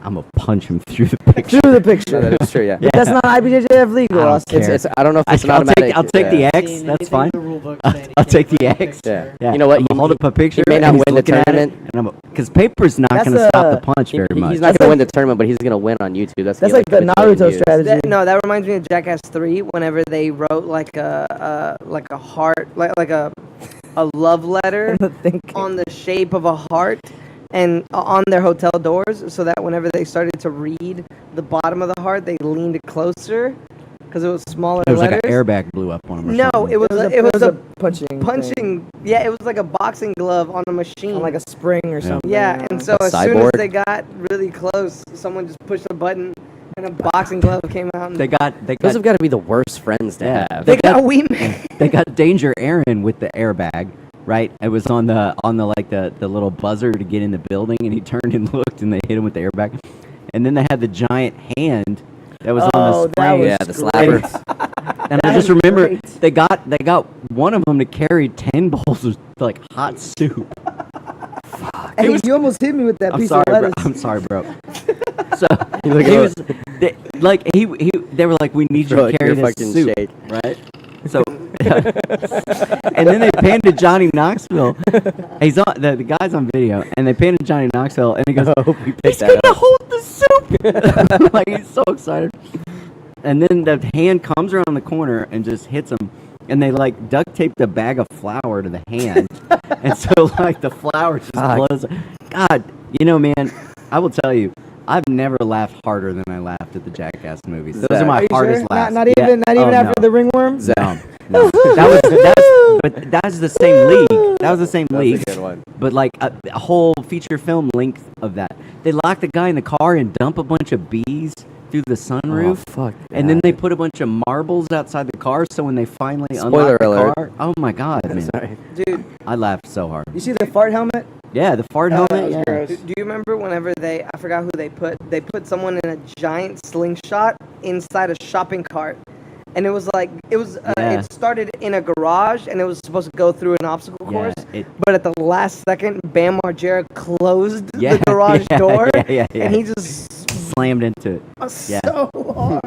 I'm gonna punch him through the picture. through the No, picture. that is true. Yeah. But that's not IBJJF legal. I don't Austin. care. I don't know if it's an automatic. I'll take the yeah. X. Anything That's in fine. the rule book I'll- saying he I'll can't take the put a X. picture. Yeah. You know what? I'm He- gonna hold up a picture. may and not he's win the looking at it, tournament. and because paper's not That's gonna stop a- the punch very much. He's not That's going to like- win the tournament, but he's going to win on YouTube. That's That's the like the only coach Naruto use. strategy. That reminds me of Jackass 3 whenever they wrote like a heart, like a love letter The thing- on the shape of a heart and on their hotel doors, so that whenever they started to read the bottom of the heart, they leaned it closer because it was smaller There was like letters. an airbag blew up on him. Or No, something. it was a punching. thing. punching. Yeah, it was like a boxing glove on a machine. on like a spring or Yeah. something. Yeah, and so A as soon as cyborg? they got really close, someone just pushed a button and a boxing glove came out. And They got Those have got to be the worst friends to Yeah. have. they got Wee Man. they got Danger Aaron with the airbag. Right, it was on the like the little buzzer to get in the building, and he turned and looked, and they hit him with the airbag. And then they had the giant hand that was on Oh, the that spring. was Yeah, the great. slapper. And I That just was remember great. they got one of them to carry 10 bowls of like hot soup. Hey, you almost hit me with that I'm piece sorry, of bro. lettuce. I'm sorry, bro. So Look he at was they were like, we need you Bro, to carry you're this fucking soup, shake. right? So, and then they panned to Johnny Knoxville. He's on the guy's on video, and they panned to Johnny Knoxville, and he goes, I hope you picked "He's that gonna up. hold the soup!" Like he's so excited. And then the hand comes around the corner and just hits him, and they like duct taped a bag of flour to the hand, and so like the flour just Fuck. blows. God, you know, man, I will tell you, I've never laughed harder than I laughed at the Jackass movies. Those Zach. are my Are you hardest sure? laughs. Not even after the ringworm. No. But that's the same league. That was the same league. That's a good one. But like a whole feature film length of that. They lock the guy in the car and dump a bunch of bees through the sunroof. Oh, fuck. And then they put a bunch of marbles outside the car, so when they finally Spoiler unlock the alert. car, oh my god, man! Sorry. Dude, I laughed so hard. You see the fart helmet? Yeah, the fart helmet. Yeah. do you remember whenever I forgot who they put someone in a giant slingshot inside a shopping cart, and it was it started in a garage and it was supposed to go through an obstacle course, but at the last second, Bam Margera closed the garage door, and he just slammed into it. So hard.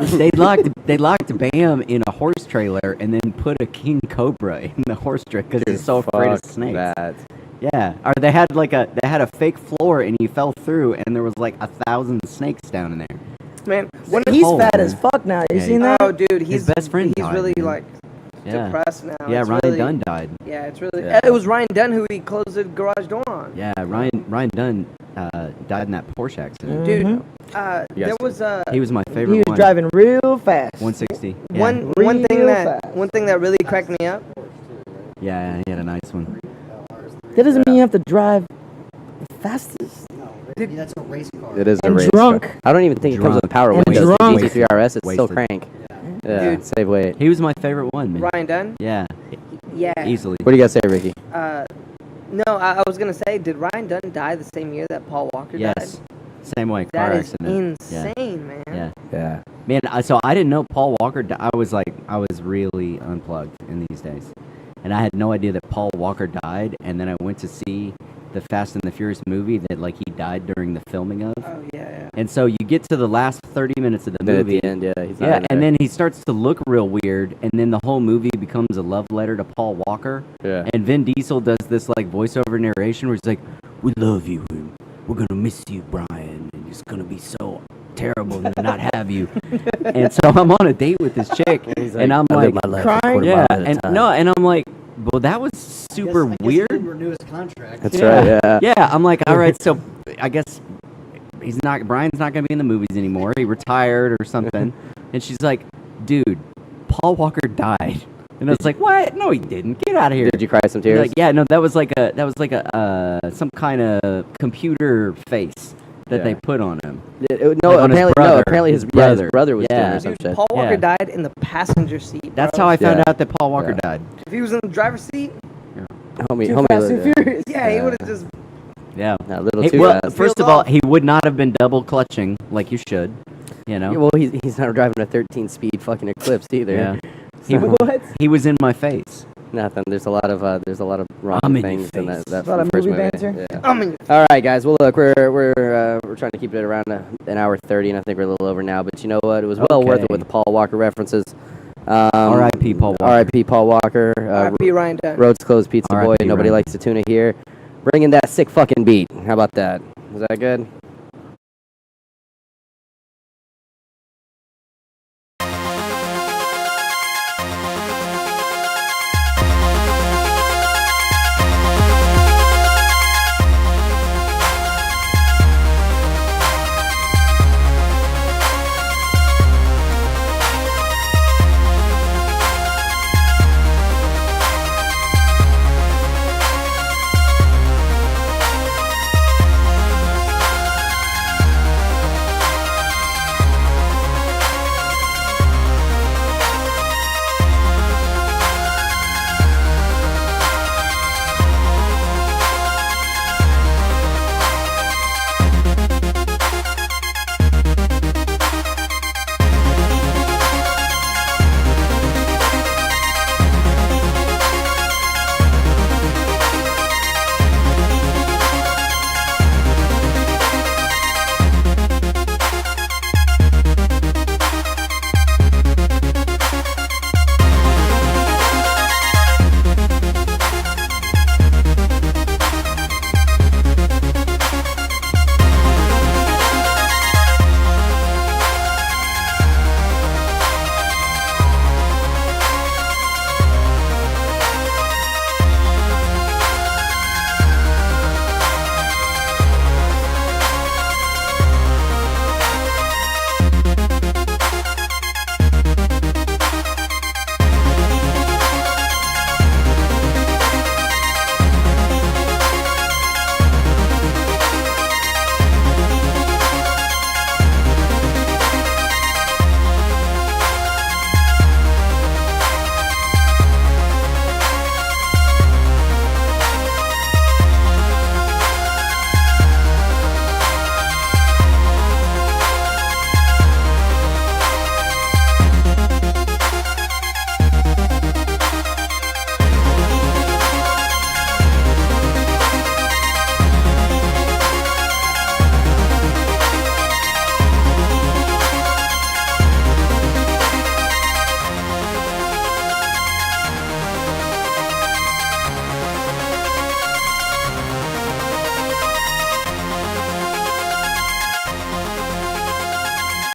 They locked Bam in a horse trailer and then put a king cobra in the horse trailer because he's so afraid of snakes. That. Yeah, or they had a fake floor and he fell through and there was like 1,000 snakes down in there. Man, He's fat as fuck now. You seen that? Oh, dude, His best friend He's died, really man. like depressed now. Yeah, It's Ryan really, Dunn died. Yeah, it's really. Yeah. It was Ryan Dunn who he closed the garage door on. Yeah, Ryan Dunn died in that Porsche accident. Dude, Yes. there was a He was my favorite He was one. driving real fast. 160. Yeah. one Real thing that really cracked me up. Yeah, he had a nice one. That doesn't mean you have to drive the fastest. No, that's a race car. It is a And race drunk. car. I don't even think it comes with power And windows. The drunk. GT3 RS, it's still Wasted. crank. Yeah, Dude. save weight. He was my favorite one, man. Ryan Dunn. Yeah, Yeah. easily. What do you guys say, Ricky? No, I was gonna say, did Ryan Dunn die the same year that Paul Walker died? Yes. Same way, car That is accident. insane, man. Yeah. Yeah. Man, so I didn't know Paul Walker I was really unplugged in these days. And I had no idea that Paul Walker died, and then I went to see the Fast and the Furious movie that like he died during the filming of. Oh yeah. And so you get to the last 30 minutes of the Then at movie. the end, yeah, he's not Yeah, in and there. then he starts to look real weird, and then the whole movie becomes a love letter to Paul Walker. Yeah. And Vin Diesel does this like voiceover narration where he's like, "We love you, and we're gonna miss you, Brian, and it's gonna be so terrible to not have you." And so I'm on a date with this chick, and I'm I live like, my life a crying? quarter yeah, mile at a and time. no, and I'm like, well, that was super I guess weird. He didn't renew his contract. That's right, yeah. Yeah, I'm like, all right, so I guess Brian's not gonna be in the movies anymore. He retired or something. And she's like, dude, Paul Walker died. And I was like, what? No, he didn't. Get out of here. Did you cry some They're tears? like, yeah, no, that was like some kind of computer face that Yeah. they put on him. No, Like on his brother. apparently his His brother was Yeah. doing it or some Dude, shit. Paul Walker Yeah. died in the passenger seat. That's bro. how I found Yeah. out that Paul Walker Yeah. died. If he was in the driver's seat, Homie, Too homie, fast and furious. yeah, he Yeah. would have just. Yeah. a little Hey, too well, fast. first of all, he would not have been double clutching like you should. You know? Yeah, well, he's not driving a 13-speed fucking Eclipse either. Yeah. What? He was in my face. Nothing. There's a lot of wrong I'm in your things in face. that A lot of first movie movie. banter? Yeah. I mean, All right, guys. Well, look, we're trying to keep it around an hour 30, and I think we're a little over now. But you know what? It was well worth it with the Paul Walker references. R.I.P. Paul Walker. R.I.P. Paul Walker. R.I.P. Ryan Dunn. Roads closed, Pizza Boy. R.I.P. Nobody Ryan. likes the tuna here. Bringing that sick fucking beat. How about that? Was that good?